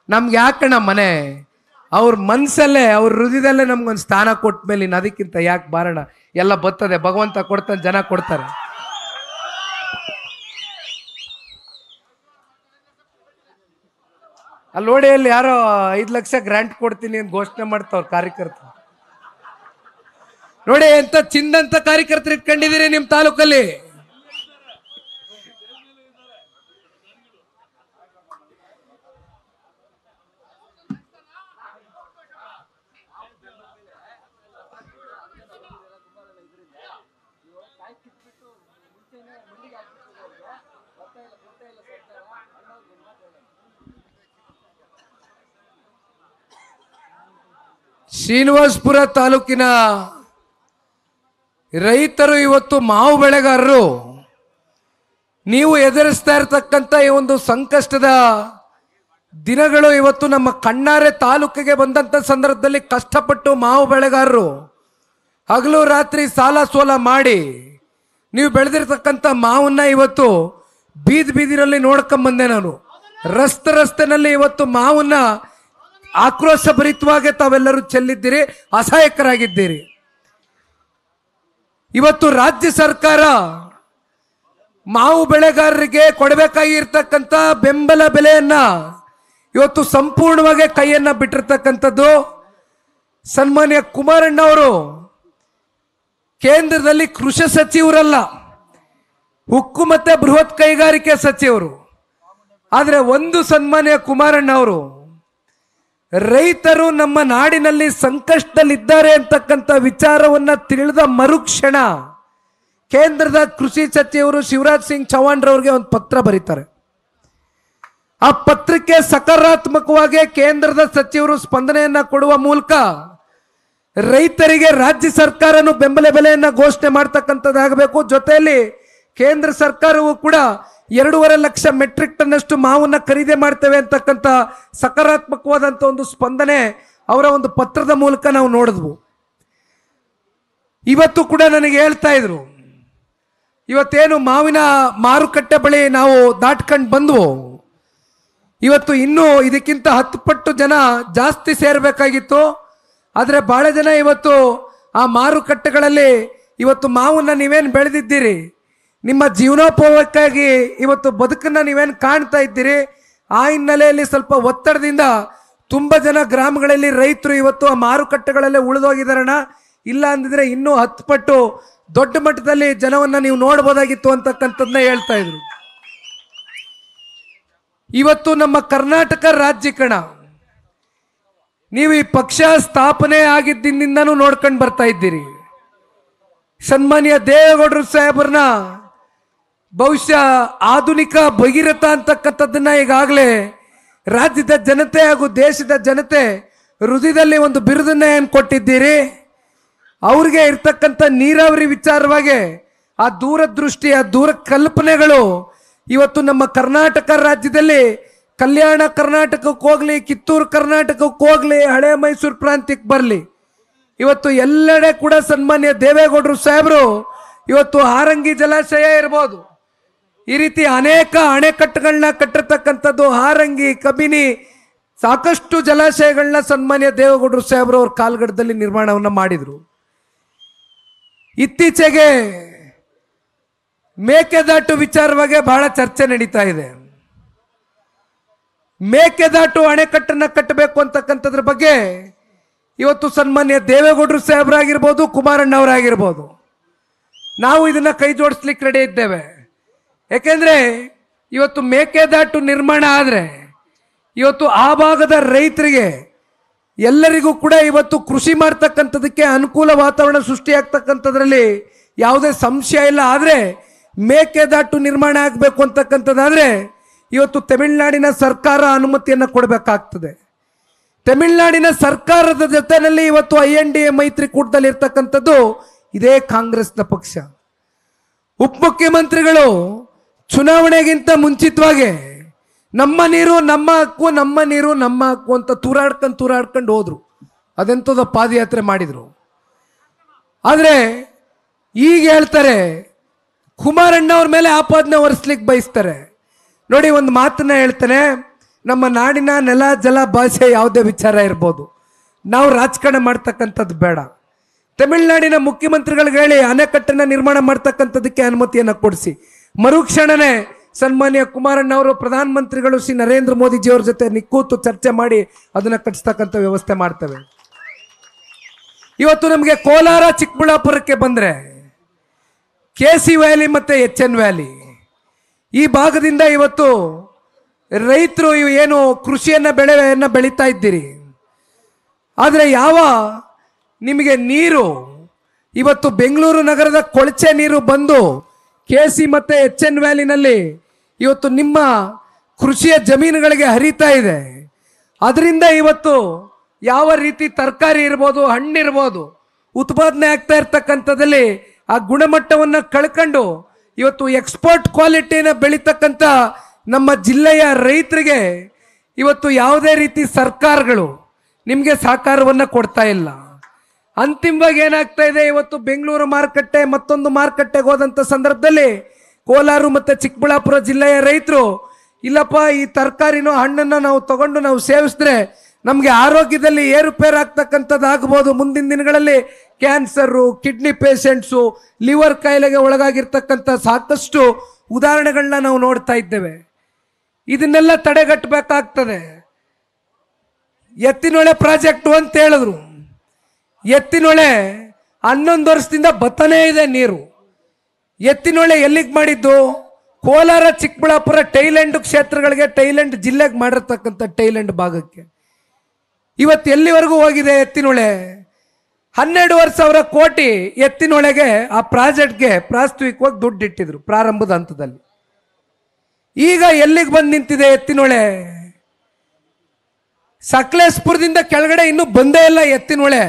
ನಮ್ಗೆ ಯಾಕಣ್ಣ ಮನೆ? ಅವ್ರ ಮನಸ್ಸಲ್ಲೇ ಅವ್ರ ಹೃದಯದಲ್ಲೇ ನಮ್ಗೊಂದು ಸ್ಥಾನ ಕೊಟ್ಟ ಮೇಲೆ ಇನ್ನು ಅದಕ್ಕಿಂತ ಯಾಕೆ ಬಾರಣ? ಎಲ್ಲ ಬರ್ತದೆ, ಭಗವಂತ ಕೊಡ್ತಾನೆ, ಜನ ಕೊಡ್ತಾರೆ. ಅಲ್ಲಿ ನೋಡಿ, ಅಲ್ಲಿ ಯಾರೋ 5 ಲಕ್ಷ ಗ್ರಾಂಟ್ ಕೊಡ್ತೀನಿ ಅಂತ ಘೋಷಣೆ ಮಾಡ್ತಾವ್ರ ಕಾರ್ಯಕರ್ತರು. ನೋಡಿ ಎಂತ ಚಿಂದಂತ ಕಾರ್ಯಕರ್ತರು ಇಟ್ಕೊಂಡಿದ್ದೀರಿ ನಿಮ್ಮ ತಾಲೂಕಲ್ಲಿ. ಶ್ರೀನಿವಾಸಪುರ ತಾಲೂಕಿನ ರೈತರು ಇವತ್ತು ಮಾವು ಬೆಳೆಗಾರರು ನೀವು ಎದುರಿಸ್ತಾ ಇರತಕ್ಕಂಥ ಈ ಒಂದು ಸಂಕಷ್ಟದ ದಿನಗಳು ಇವತ್ತು ನಮ್ಮ ಕಣ್ಣಾರೆ ತಾಲೂಕಿಗೆ ಬಂದಂಥ ಸಂದರ್ಭದಲ್ಲಿ ಕಷ್ಟಪಟ್ಟು ಮಾವು ಬೆಳೆಗಾರರು ಹಗಲು ರಾತ್ರಿ ಸಾಲ ಸೋಲ ಮಾಡಿ ನೀವು ಬೆಳೆದಿರ್ತಕ್ಕಂಥ ಮಾವನ್ನ ಇವತ್ತು ಬೀದಿನಲ್ಲಿ ನೋಡ್ಕೊಂಬಂದೆ ನಾನು. ರಸ್ತೆನಲ್ಲಿ ಇವತ್ತು ಮಾವನ್ನ ಆಕ್ರೋಶ ಭರಿತವಾಗಿ ತಾವೆಲ್ಲರೂ ಚೆಲ್ಲಿದ್ದೀರಿ, ಅಸಹಾಯಕರಾಗಿದ್ದೀರಿ. ಇವತ್ತು ರಾಜ್ಯ ಸರ್ಕಾರ ಮಾವು ಬೆಳೆಗಾರರಿಗೆ ಕೊಡಬೇಕಾಗಿರ್ತಕ್ಕಂಥ ಬೆಂಬಲ ಬೆಲೆಯನ್ನ ಇವತ್ತು ಸಂಪೂರ್ಣವಾಗಿ ಕೈಯನ್ನ ಬಿಟ್ಟಿರ್ತಕ್ಕಂಥದ್ದು. ಸನ್ಮಾನ್ಯ ಕುಮಾರಣ್ಣ ಅವರು ಕೇಂದ್ರದಲ್ಲಿ ಕೃಷಿ ಸಚಿವರಲ್ಲ, ಉಕ್ಕು ಮತ್ತೆ ಬೃಹತ್ ಕೈಗಾರಿಕೆ ಸಚಿವರು. ಆದರೆ ಒಂದು ಸನ್ಮಾನ್ಯ ಕುಮಾರಣ್ಣ ಅವರು ರೈತರು ನಮ್ಮ ನಾಡಿನಲ್ಲಿ ಸಂಕಷ್ಟದಲ್ಲಿದ್ದಾರೆ ಅಂತಕ್ಕಂಥ ವಿಚಾರವನ್ನ ತಿಳಿದ ಮರುಕ್ಷಣ ಕೇಂದ್ರದ ಕೃಷಿ ಸಚಿವರು ಶಿವರಾಜ್ ಸಿಂಗ್ ಚೌಹಾಣ್ ರವರಿಗೆ ಒಂದು ಪತ್ರ ಬರೀತಾರೆ. ಆ ಪತ್ರಕ್ಕೆ ಸಕಾರಾತ್ಮಕವಾಗಿ ಕೇಂದ್ರದ ಸಚಿವರು ಸ್ಪಂದನೆಯನ್ನ ಕೊಡುವ ಮೂಲಕ ರೈತರಿಗೆ ರಾಜ್ಯ ಸರ್ಕಾರನು ಬೆಂಬಲ ಬೆಲೆಯನ್ನ ಘೋಷಣೆ ಮಾಡ್ತಕ್ಕಂಥದ್ದಾಗಬೇಕು. ಜೊತೆಯಲ್ಲಿ ಕೇಂದ್ರ ಸರ್ಕಾರವು ಕೂಡ 2.5 ಲಕ್ಷ ಮೆಟ್ರಿಕ್ ಟನ್ ಅಷ್ಟು ಮಾವನ್ನ ಖರೀದಿ ಮಾಡ್ತೇವೆ ಅಂತಕ್ಕಂಥ ಸಕಾರಾತ್ಮಕವಾದಂಥ ಒಂದು ಸ್ಪಂದನೆ ಅವರ ಒಂದು ಪತ್ರದ ಮೂಲಕ ನಾವು ನೋಡಿದ್ವು. ಇವತ್ತು ಕೂಡ ನನಗೆ ಹೇಳ್ತಾ ಇದ್ರು, ಇವತ್ತೇನು ಮಾವಿನ ಮಾರುಕಟ್ಟೆ ಬಳಿ ನಾವು ದಾಟ್ಕೊಂಡು ಬಂದ್ವು, ಇವತ್ತು ಇನ್ನೂ ಇದಕ್ಕಿಂತ 10 ಪಟ್ಟು ಜನ ಜಾಸ್ತಿ ಸೇರಬೇಕಾಗಿತ್ತು. ಆದರೆ ಬಹಳ ಜನ ಇವತ್ತು ಆ ಮಾರುಕಟ್ಟೆಗಳಲ್ಲಿ ಇವತ್ತು ಮಾವನ್ನ ನೀವೇನು ಬೆಳೆದಿದ್ದೀರಿ, ನಿಮ್ಮ ಜೀವನೋಪಯೋಗಕ್ಕಾಗಿ ಇವತ್ತು ಬದುಕನ್ನ ನೀವೇನು ಕಾಣ್ತಾ ಇದ್ದೀರಿ, ಆ ಹಿನ್ನೆಲೆಯಲ್ಲಿ ಸ್ವಲ್ಪ ಒತ್ತಡದಿಂದ ತುಂಬ ಜನ ಗ್ರಾಮಗಳಲ್ಲಿ ರೈತರು ಇವತ್ತು ಆ ಮಾರುಕಟ್ಟೆಗಳಲ್ಲೇ ಉಳಿದೋಗಿದಾರಣ. ಇಲ್ಲ ಅಂದಿದ್ರೆ ಇನ್ನೂ 10 ಪಟ್ಟು ದೊಡ್ಡ ಮಟ್ಟದಲ್ಲಿ ಜನವನ್ನ ನೀವು ನೋಡ್ಬೋದಾಗಿತ್ತು ಅಂತಕ್ಕಂಥದ್ದನ್ನ ಹೇಳ್ತಾ ಇದ್ರು. ಇವತ್ತು ನಮ್ಮ ಕರ್ನಾಟಕ ರಾಜ್ಯ ಕಣ ನೀವು ಈ ಪಕ್ಷ ಸ್ಥಾಪನೆ ಆಗಿದ್ದಿಂದನೂ ನೋಡ್ಕೊಂಡು ಬರ್ತಾ ಇದ್ದೀರಿ. ಸನ್ಮಾನ್ಯ ದೇವೇಗೌಡರು ಸಾಹೇಬ್ರನ್ನ ಬಹುಶಃ ಆಧುನಿಕ ಭಗೀರಥ ಅಂತಕ್ಕಂಥದ್ದನ್ನ ಈಗಾಗಲೇ ರಾಜ್ಯದ ಜನತೆ ಹಾಗೂ ದೇಶದ ಜನತೆ ಹೃದಯದಲ್ಲಿ ಒಂದು ಬಿರುದನ್ನ ಏನು ಕೊಟ್ಟಿದ್ದೀರಿ. ಅವ್ರಿಗೆ ಇರ್ತಕ್ಕಂಥ ನೀರಾವರಿ ವಿಚಾರವಾಗಿ ಆ ದೂರದೃಷ್ಟಿ, ಆ ದೂರ ಕಲ್ಪನೆಗಳು ಇವತ್ತು ನಮ್ಮ ಕರ್ನಾಟಕ ರಾಜ್ಯದಲ್ಲಿ ಕಲ್ಯಾಣ ಕರ್ನಾಟಕಕ್ಕೆ ಹೋಗ್ಲಿ, ಕಿತ್ತೂರು ಕರ್ನಾಟಕಕ್ಕೆ ಹೋಗ್ಲಿ, ಹಳೆ ಮೈಸೂರು ಪ್ರಾಂತ್ಯಕ್ಕೆ ಬರಲಿ, ಇವತ್ತು ಎಲ್ಲೆಡೆ ಕೂಡ ಸನ್ಮಾನ್ಯ ದೇವೇಗೌಡರು ಸಾಹೇಬರು ಇವತ್ತು ಹಾರಂಗಿ ಜಲಾಶಯ ಇರ್ಬೋದು, ಈ ರೀತಿ ಅನೇಕ ಅಣೆಕಟ್ಟುಗಳನ್ನ ಕಟ್ಟಿರ್ತಕ್ಕಂಥದ್ದು, ಹಾರಂಗಿ, ಕಬಿನಿ, ಸಾಕಷ್ಟು ಜಲಾಶಯಗಳನ್ನ ಸನ್ಮಾನ್ಯ ದೇವೇಗೌಡರು ಸಾಹೇಬರು ಅವ್ರ ಕಾಲ್ಗಡದಲ್ಲಿ ನಿರ್ಮಾಣವನ್ನು ಮಾಡಿದರು. ಇತ್ತೀಚೆಗೆ ಮೇಕೆದಾಟು ವಿಚಾರವಾಗಿ ಬಹಳ ಚರ್ಚೆ ನಡೀತಾ ಇದೆ. ಮೇಕೆದಾಟು ಅಣೆಕಟ್ಟನ್ನ ಕಟ್ಟಬೇಕು ಅಂತಕ್ಕಂಥದ್ರ ಬಗ್ಗೆ ಇವತ್ತು ಸನ್ಮಾನ್ಯ ದೇವೇಗೌಡರು ಸಾಹೇಬರಾಗಿರ್ಬೋದು, ಕುಮಾರಣ್ಣ ಅವರಾಗಿರ್ಬೋದು, ನಾವು ಇದನ್ನ ಕೈ ಜೋಡಿಸ್ಲಿಕ್ಕೆ ರೆಡಿ ಇದ್ದೇವೆ. ಯಾಕೆಂದ್ರೆ ಇವತ್ತು ಮೇಕೆದಾಟು ನಿರ್ಮಾಣ ಆದರೆ ಇವತ್ತು ಆ ಭಾಗದ ರೈತರಿಗೆ ಎಲ್ಲರಿಗೂ ಕೂಡ ಇವತ್ತು ಕೃಷಿ ಮಾಡ್ತಕ್ಕಂಥದಕ್ಕೆ ಅನುಕೂಲ ವಾತಾವರಣ ಸೃಷ್ಟಿಯಾಗ್ತಕ್ಕಂಥದ್ರಲ್ಲಿ ಯಾವುದೇ ಸಂಶಯ ಇಲ್ಲ. ಆದರೆ ಮೇಕೆದಾಟು ನಿರ್ಮಾಣ ಆಗಬೇಕು ಅಂತಕ್ಕಂಥದ್ದಾದ್ರೆ ಇವತ್ತು ತಮಿಳುನಾಡಿನ ಸರ್ಕಾರ ಅನುಮತಿಯನ್ನು ಕೊಡಬೇಕಾಗ್ತದೆ. ತಮಿಳುನಾಡಿನ ಸರ್ಕಾರದ ಜೊತೆಯಲ್ಲಿ ಇವತ್ತು INDA ಮೈತ್ರಿಕೂಟದಲ್ಲಿ ಇರ್ತಕ್ಕಂಥದ್ದು ಇದೇ ಕಾಂಗ್ರೆಸ್ನ ಪಕ್ಷ. ಉಪಮುಖ್ಯಮಂತ್ರಿಗಳು ಚುನಾವಣೆಗಿಂತ ಮುಂಚಿತವಾಗಿ ನಮ್ಮ ನೀರು ನಮ್ಮ ಹಕ್ಕು, ನಮ್ಮ ನೀರು ನಮ್ಮ ಹಕ್ಕು ಅಂತ ತೂರಾಡ್ಕೊಂಡು ಹೋದ್ರು. ಅದೆಂಥದ್ದು ಪಾದಯಾತ್ರೆ ಮಾಡಿದ್ರು. ಆದರೆ ಈಗ ಹೇಳ್ತಾರೆ, ಕುಮಾರಣ್ಣ ಅವ್ರ ಮೇಲೆ ಆಪಾದನೆ ಹೊರಿಸ್ಲಿಕ್ಕೆ ಬಯಸ್ತಾರೆ. ನೋಡಿ, ಒಂದು ಮಾತನ್ನ ಹೇಳ್ತಾನೆ, ನಮ್ಮ ನಾಡಿನ ನೆಲ, ಜಲ, ಭಾಷೆ ಯಾವುದೇ ವಿಚಾರ ಇರ್ಬೋದು, ನಾವು ರಾಜಕಾರಣ ಮಾಡ್ತಕ್ಕಂಥದ್ದು ಬೇಡ. ತಮಿಳುನಾಡಿನ ಮುಖ್ಯಮಂತ್ರಿಗಳಿಗೆ ಹೇಳಿ ಅಣೆಕಟ್ಟನ್ನು ನಿರ್ಮಾಣ ಮಾಡ್ತಕ್ಕಂಥದಕ್ಕೆ ಅನುಮತಿಯನ್ನು ಕೊಡಿಸಿ. ಮರುಕ್ಷಣನೇ ಸನ್ಮಾನ್ಯ ಕುಮಾರಣ್ಣ ಅವರು ಪ್ರಧಾನಮಂತ್ರಿಗಳು ಶ್ರೀ ನರೇಂದ್ರ ಮೋದಿಜಿಯವ್ರ ಜೊತೆ ಕೂತು ಚರ್ಚೆ ಮಾಡಿ ಅದನ್ನು ಕಟ್ಟಿಸ್ತಕ್ಕಂಥ ವ್ಯವಸ್ಥೆ ಮಾಡ್ತೇವೆ. ಇವತ್ತು ನಮಗೆ ಕೋಲಾರ ಚಿಕ್ಕಬಳ್ಳಾಪುರಕ್ಕೆ ಬಂದರೆ KC ವ್ಯಾಲಿ ಮತ್ತು HN ವ್ಯಾಲಿ ಈ ಭಾಗದಿಂದ ಇವತ್ತು ರೈತರು ಏನು ಕೃಷಿಯನ್ನು ಬೆಳೀತಾ ಇದ್ದೀರಿ. ಆದರೆ ಯಾವ ನಿಮಗೆ ನೀರು ಇವತ್ತು ಬೆಂಗಳೂರು ನಗರದ ಕೊಳಚೆ ನೀರು ಬಂದು KC ಮತ್ತು HN ವ್ಯಾಲಿನಲ್ಲಿ ಇವತ್ತು ನಿಮ್ಮ ಕೃಷಿಯ ಜಮೀನುಗಳಿಗೆ ಹರಿತಾ ಇದೆ. ಅದರಿಂದ ಇವತ್ತು ಯಾವ ರೀತಿ ತರಕಾರಿ ಇರ್ಬೋದು, ಹಣ್ಣಿರ್ಬೋದು ಉತ್ಪಾದನೆ ಆಗ್ತಾ ಇರ್ತಕ್ಕಂಥದ್ದಲ್ಲಿ ಆ ಗುಣಮಟ್ಟವನ್ನು ಕಳ್ಕೊಂಡು ಇವತ್ತು ಎಕ್ಸ್ಪೋರ್ಟ್ ಕ್ವಾಲಿಟಿನ ಬೆಳೀತಕ್ಕಂಥ ನಮ್ಮ ಜಿಲ್ಲೆಯ ರೈತರಿಗೆ ಇವತ್ತು ಯಾವುದೇ ರೀತಿ ಸರ್ಕಾರಗಳು ನಿಮಗೆ ಸಹಕಾರವನ್ನು ಕೊಡ್ತಾ ಇಲ್ಲ. ಅಂತಿಮವಾಗಿ ಏನಾಗ್ತಾ ಇದೆ, ಇವತ್ತು ಬೆಂಗಳೂರು ಮಾರುಕಟ್ಟೆ ಮತ್ತೊಂದು ಮಾರುಕಟ್ಟೆಗೆ ಹೋದಂಥ ಸಂದರ್ಭದಲ್ಲಿ ಕೋಲಾರ ಮತ್ತು ಚಿಕ್ಕಬಳ್ಳಾಪುರ ಜಿಲ್ಲೆಯ ರೈತರು ಇಲ್ಲಪ್ಪ, ಈ ತರಕಾರಿನೋ ಹಣ್ಣನ್ನು ನಾವು ತಗೊಂಡು ನಾವು ಸೇವಿಸಿದ್ರೆ ನಮಗೆ ಆರೋಗ್ಯದಲ್ಲಿ ಏರುಪೇರು ಆಗ್ತಕ್ಕಂಥದ್ದು ಆಗ್ಬೋದು. ಮುಂದಿನ ದಿನಗಳಲ್ಲಿ ಕ್ಯಾನ್ಸರು, ಕಿಡ್ನಿ ಪೇಷಂಟ್ಸು, ಲಿವರ್ ಕಾಯಿಲೆಗೆ ಒಳಗಾಗಿರ್ತಕ್ಕಂಥ ಸಾಕಷ್ಟು ಉದಾಹರಣೆಗಳನ್ನ ನಾವು ನೋಡ್ತಾ ಇದ್ದೇವೆ. ಇದನ್ನೆಲ್ಲ ತಡೆಗಟ್ಟಬೇಕಾಗ್ತದೆ. ಎತ್ತಿನೊಳೆ ಪ್ರಾಜೆಕ್ಟು ಅಂತ ಹೇಳಿದ್ರು. ಎತ್ತಿನೊಳೆ 11 ವರ್ಷದಿಂದ ಬತ್ತನೇ ಇದೆ ನೀರು. ಎತ್ತಿನೊಳೆ ಎಲ್ಲಿಗೆ ಮಾಡಿದ್ದು? ಕೋಲಾರ ಚಿಕ್ಕಬಳ್ಳಾಪುರ ಟೈಲೆಂಡ್ ಕ್ಷೇತ್ರಗಳಿಗೆ, ಟೈಲೆಂಡ್ ಜಿಲ್ಲೆಗೆ ಮಾಡಿರ್ತಕ್ಕಂಥ ಟೈಲೆಂಡ್ ಭಾಗಕ್ಕೆ ಇವತ್ತು ಎಲ್ಲಿವರೆಗೂ ಹೋಗಿದೆ ಎತ್ತಿನೊಳೆ? 12,000 ಕೋಟಿ ಎತ್ತಿನೊಳೆಗೆ ಆ ಪ್ರಾಜೆಕ್ಟ್ಗೆ ಪ್ರಾಸ್ತಾವಿಕವಾಗಿ ದುಡ್ಡು ಇಟ್ಟಿದ್ರು ಪ್ರಾರಂಭದ ಹಂತದಲ್ಲಿ. ಈಗ ಎಲ್ಲಿಗೆ ಬಂದು ನಿಂತಿದೆ ಎತ್ತಿನೊಳೆ? ಸಕಲೇಶ್ಪುರದಿಂದ ಕೆಳಗಡೆ ಇನ್ನೂ ಬಂದೇ ಇಲ್ಲ ಎತ್ತಿನೊಳೆ.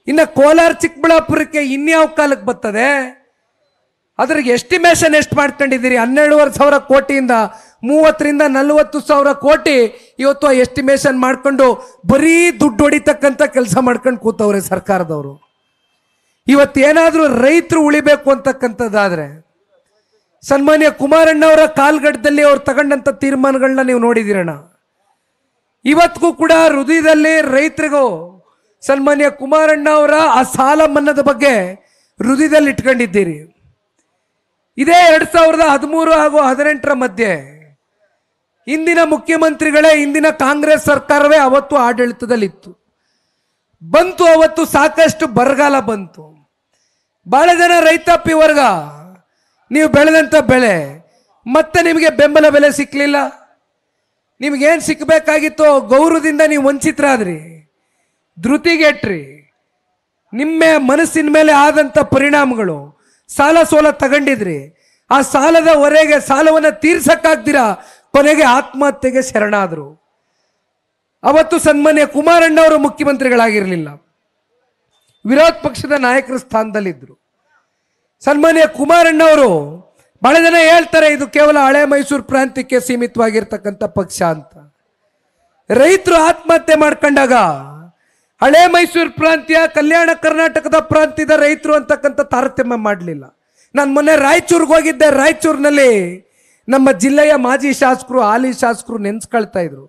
ಇನ್ನು ಕೋಲಾರ ಚಿಕ್ಕಬಳ್ಳಾಪುರಕ್ಕೆ ಇನ್ಯಾವ ಕಾಲಕ್ಕೆ ಬರ್ತದೆ? ಅದ್ರಿಗೆ ಎಸ್ಟಿಮೇಷನ್ ಎಷ್ಟು ಮಾಡ್ಕೊಂಡಿದ್ದೀರಿ? 12,500 ಕೋಟಿಯಿಂದ 30,000 ರಿಂದ 40,000 ಕೋಟಿ ಇವತ್ತು ಎಸ್ಟಿಮೇಷನ್ ಮಾಡ್ಕೊಂಡು ಬರೀ ದುಡ್ಡು ಹೊಡಿತಕ್ಕಂಥ ಕೆಲಸ ಮಾಡ್ಕೊಂಡು ಕೂತವ್ರೆ ಸರ್ಕಾರದವರು. ಇವತ್ತೇನಾದರೂ ರೈತರು ಉಳಿಬೇಕು ಅಂತಕ್ಕಂಥದ್ದಾದ್ರೆ ಸನ್ಮಾನ್ಯ ಕುಮಾರಣ್ಣವರ ಕಾಲ್ಗಡದಲ್ಲಿ ಅವ್ರು ತಗೊಂಡಂಥ ತೀರ್ಮಾನಗಳನ್ನ ನೀವು ನೋಡಿದಿರಣ. ಇವತ್ತಿಗೂ ಕೂಡ ಹೃದಯದಲ್ಲಿ ರೈತರಿಗೂ ಸನ್ಮಾನ್ಯ ಕುಮಾರಣ್ಣ ಅವರ ಆ ಸಾಲ ಮನ್ನಾದ ಬಗ್ಗೆ ಹೃದಯದಲ್ಲಿ ಇಟ್ಕೊಂಡಿದ್ದೀರಿ. ಇದೇ 2013 ಹಾಗೂ 2018 ಮಧ್ಯೆ ಇಂದಿನ ಮುಖ್ಯಮಂತ್ರಿಗಳೇ, ಇಂದಿನ ಕಾಂಗ್ರೆಸ್ ಸರ್ಕಾರವೇ ಅವತ್ತು ಆಡಳಿತದಲ್ಲಿತ್ತು. ಬಂತು ಅವತ್ತು ಸಾಕಷ್ಟು ಬರಗಾಲ ಬಂತು. ಬಹಳ ಜನ ರೈತಾಪಿ ವರ್ಗ ನೀವು ಬೆಳೆದಂಥ ಬೆಳೆ ಮತ್ತೆ ನಿಮಗೆ ಬೆಂಬಲ ಬೆಲೆ ಸಿಕ್ಕಲಿಲ್ಲ. ನಿಮಗೇನು ಸಿಕ್ಕಬೇಕಾಗಿತ್ತೋ ಗೌರವದಿಂದ ನೀವು ವಂಚಿತರಾದ್ರಿ, ಧೃತಿಗೆಟ್ರಿ. ನಿಮ್ಮ ಮನಸ್ಸಿನ ಮೇಲೆ ಆದಂಥ ಪರಿಣಾಮಗಳು, ಸಾಲ ಸೋಲ ತಗೊಂಡಿದ್ರಿ. ಆ ಸಾಲದ ಹೊರೆಗೆ ಸಾಲವನ್ನು ತೀರ್ಸಕ್ಕಾಗ್ದಿರಾ ಕೊನೆಗೆ ಆತ್ಮಹತ್ಯೆಗೆ ಶರಣಾದರು. ಅವತ್ತು ಸನ್ಮಾನ್ಯ ಕುಮಾರಣ್ಣವರು ಮುಖ್ಯಮಂತ್ರಿಗಳಾಗಿರಲಿಲ್ಲ, ವಿರೋಧ ಪಕ್ಷದ ನಾಯಕರ ಸ್ಥಾನದಲ್ಲಿದ್ದರು. ಸನ್ಮಾನ್ಯ ಕುಮಾರಣ್ಣವರು ಬಹಳ ಜನ ಹೇಳ್ತಾರೆ ಇದು ಕೇವಲ ಹಳೆ ಮೈಸೂರು ಪ್ರಾಂತ್ಯಕ್ಕೆ ಸೀಮಿತವಾಗಿರ್ತಕ್ಕಂಥ ಪಕ್ಷ ಅಂತ. ರೈತರು ಆತ್ಮಹತ್ಯೆ ಮಾಡ್ಕೊಂಡಾಗ ಹಳೆ ಮೈಸೂರು ಪ್ರಾಂತ್ಯ, ಕಲ್ಯಾಣ ಕರ್ನಾಟಕದ ಪ್ರಾಂತ್ಯದ ರೈತರು ಅಂತಕ್ಕಂಥ ತಾರತಮ್ಯ ಮಾಡಲಿಲ್ಲ. ನಾನು ಮೊನ್ನೆ ರಾಯಚೂರಿಗೆ ಹೋಗಿದ್ದೆ. ರಾಯಚೂರಿನಲ್ಲಿ ನಮ್ಮ ಜಿಲ್ಲೆಯ ಮಾಜಿ ಶಾಸಕರು, ಹಾಲಿ ಶಾಸಕರು ನೆನ್ಸ್ಕೊಳ್ತಾ ಇದ್ರು.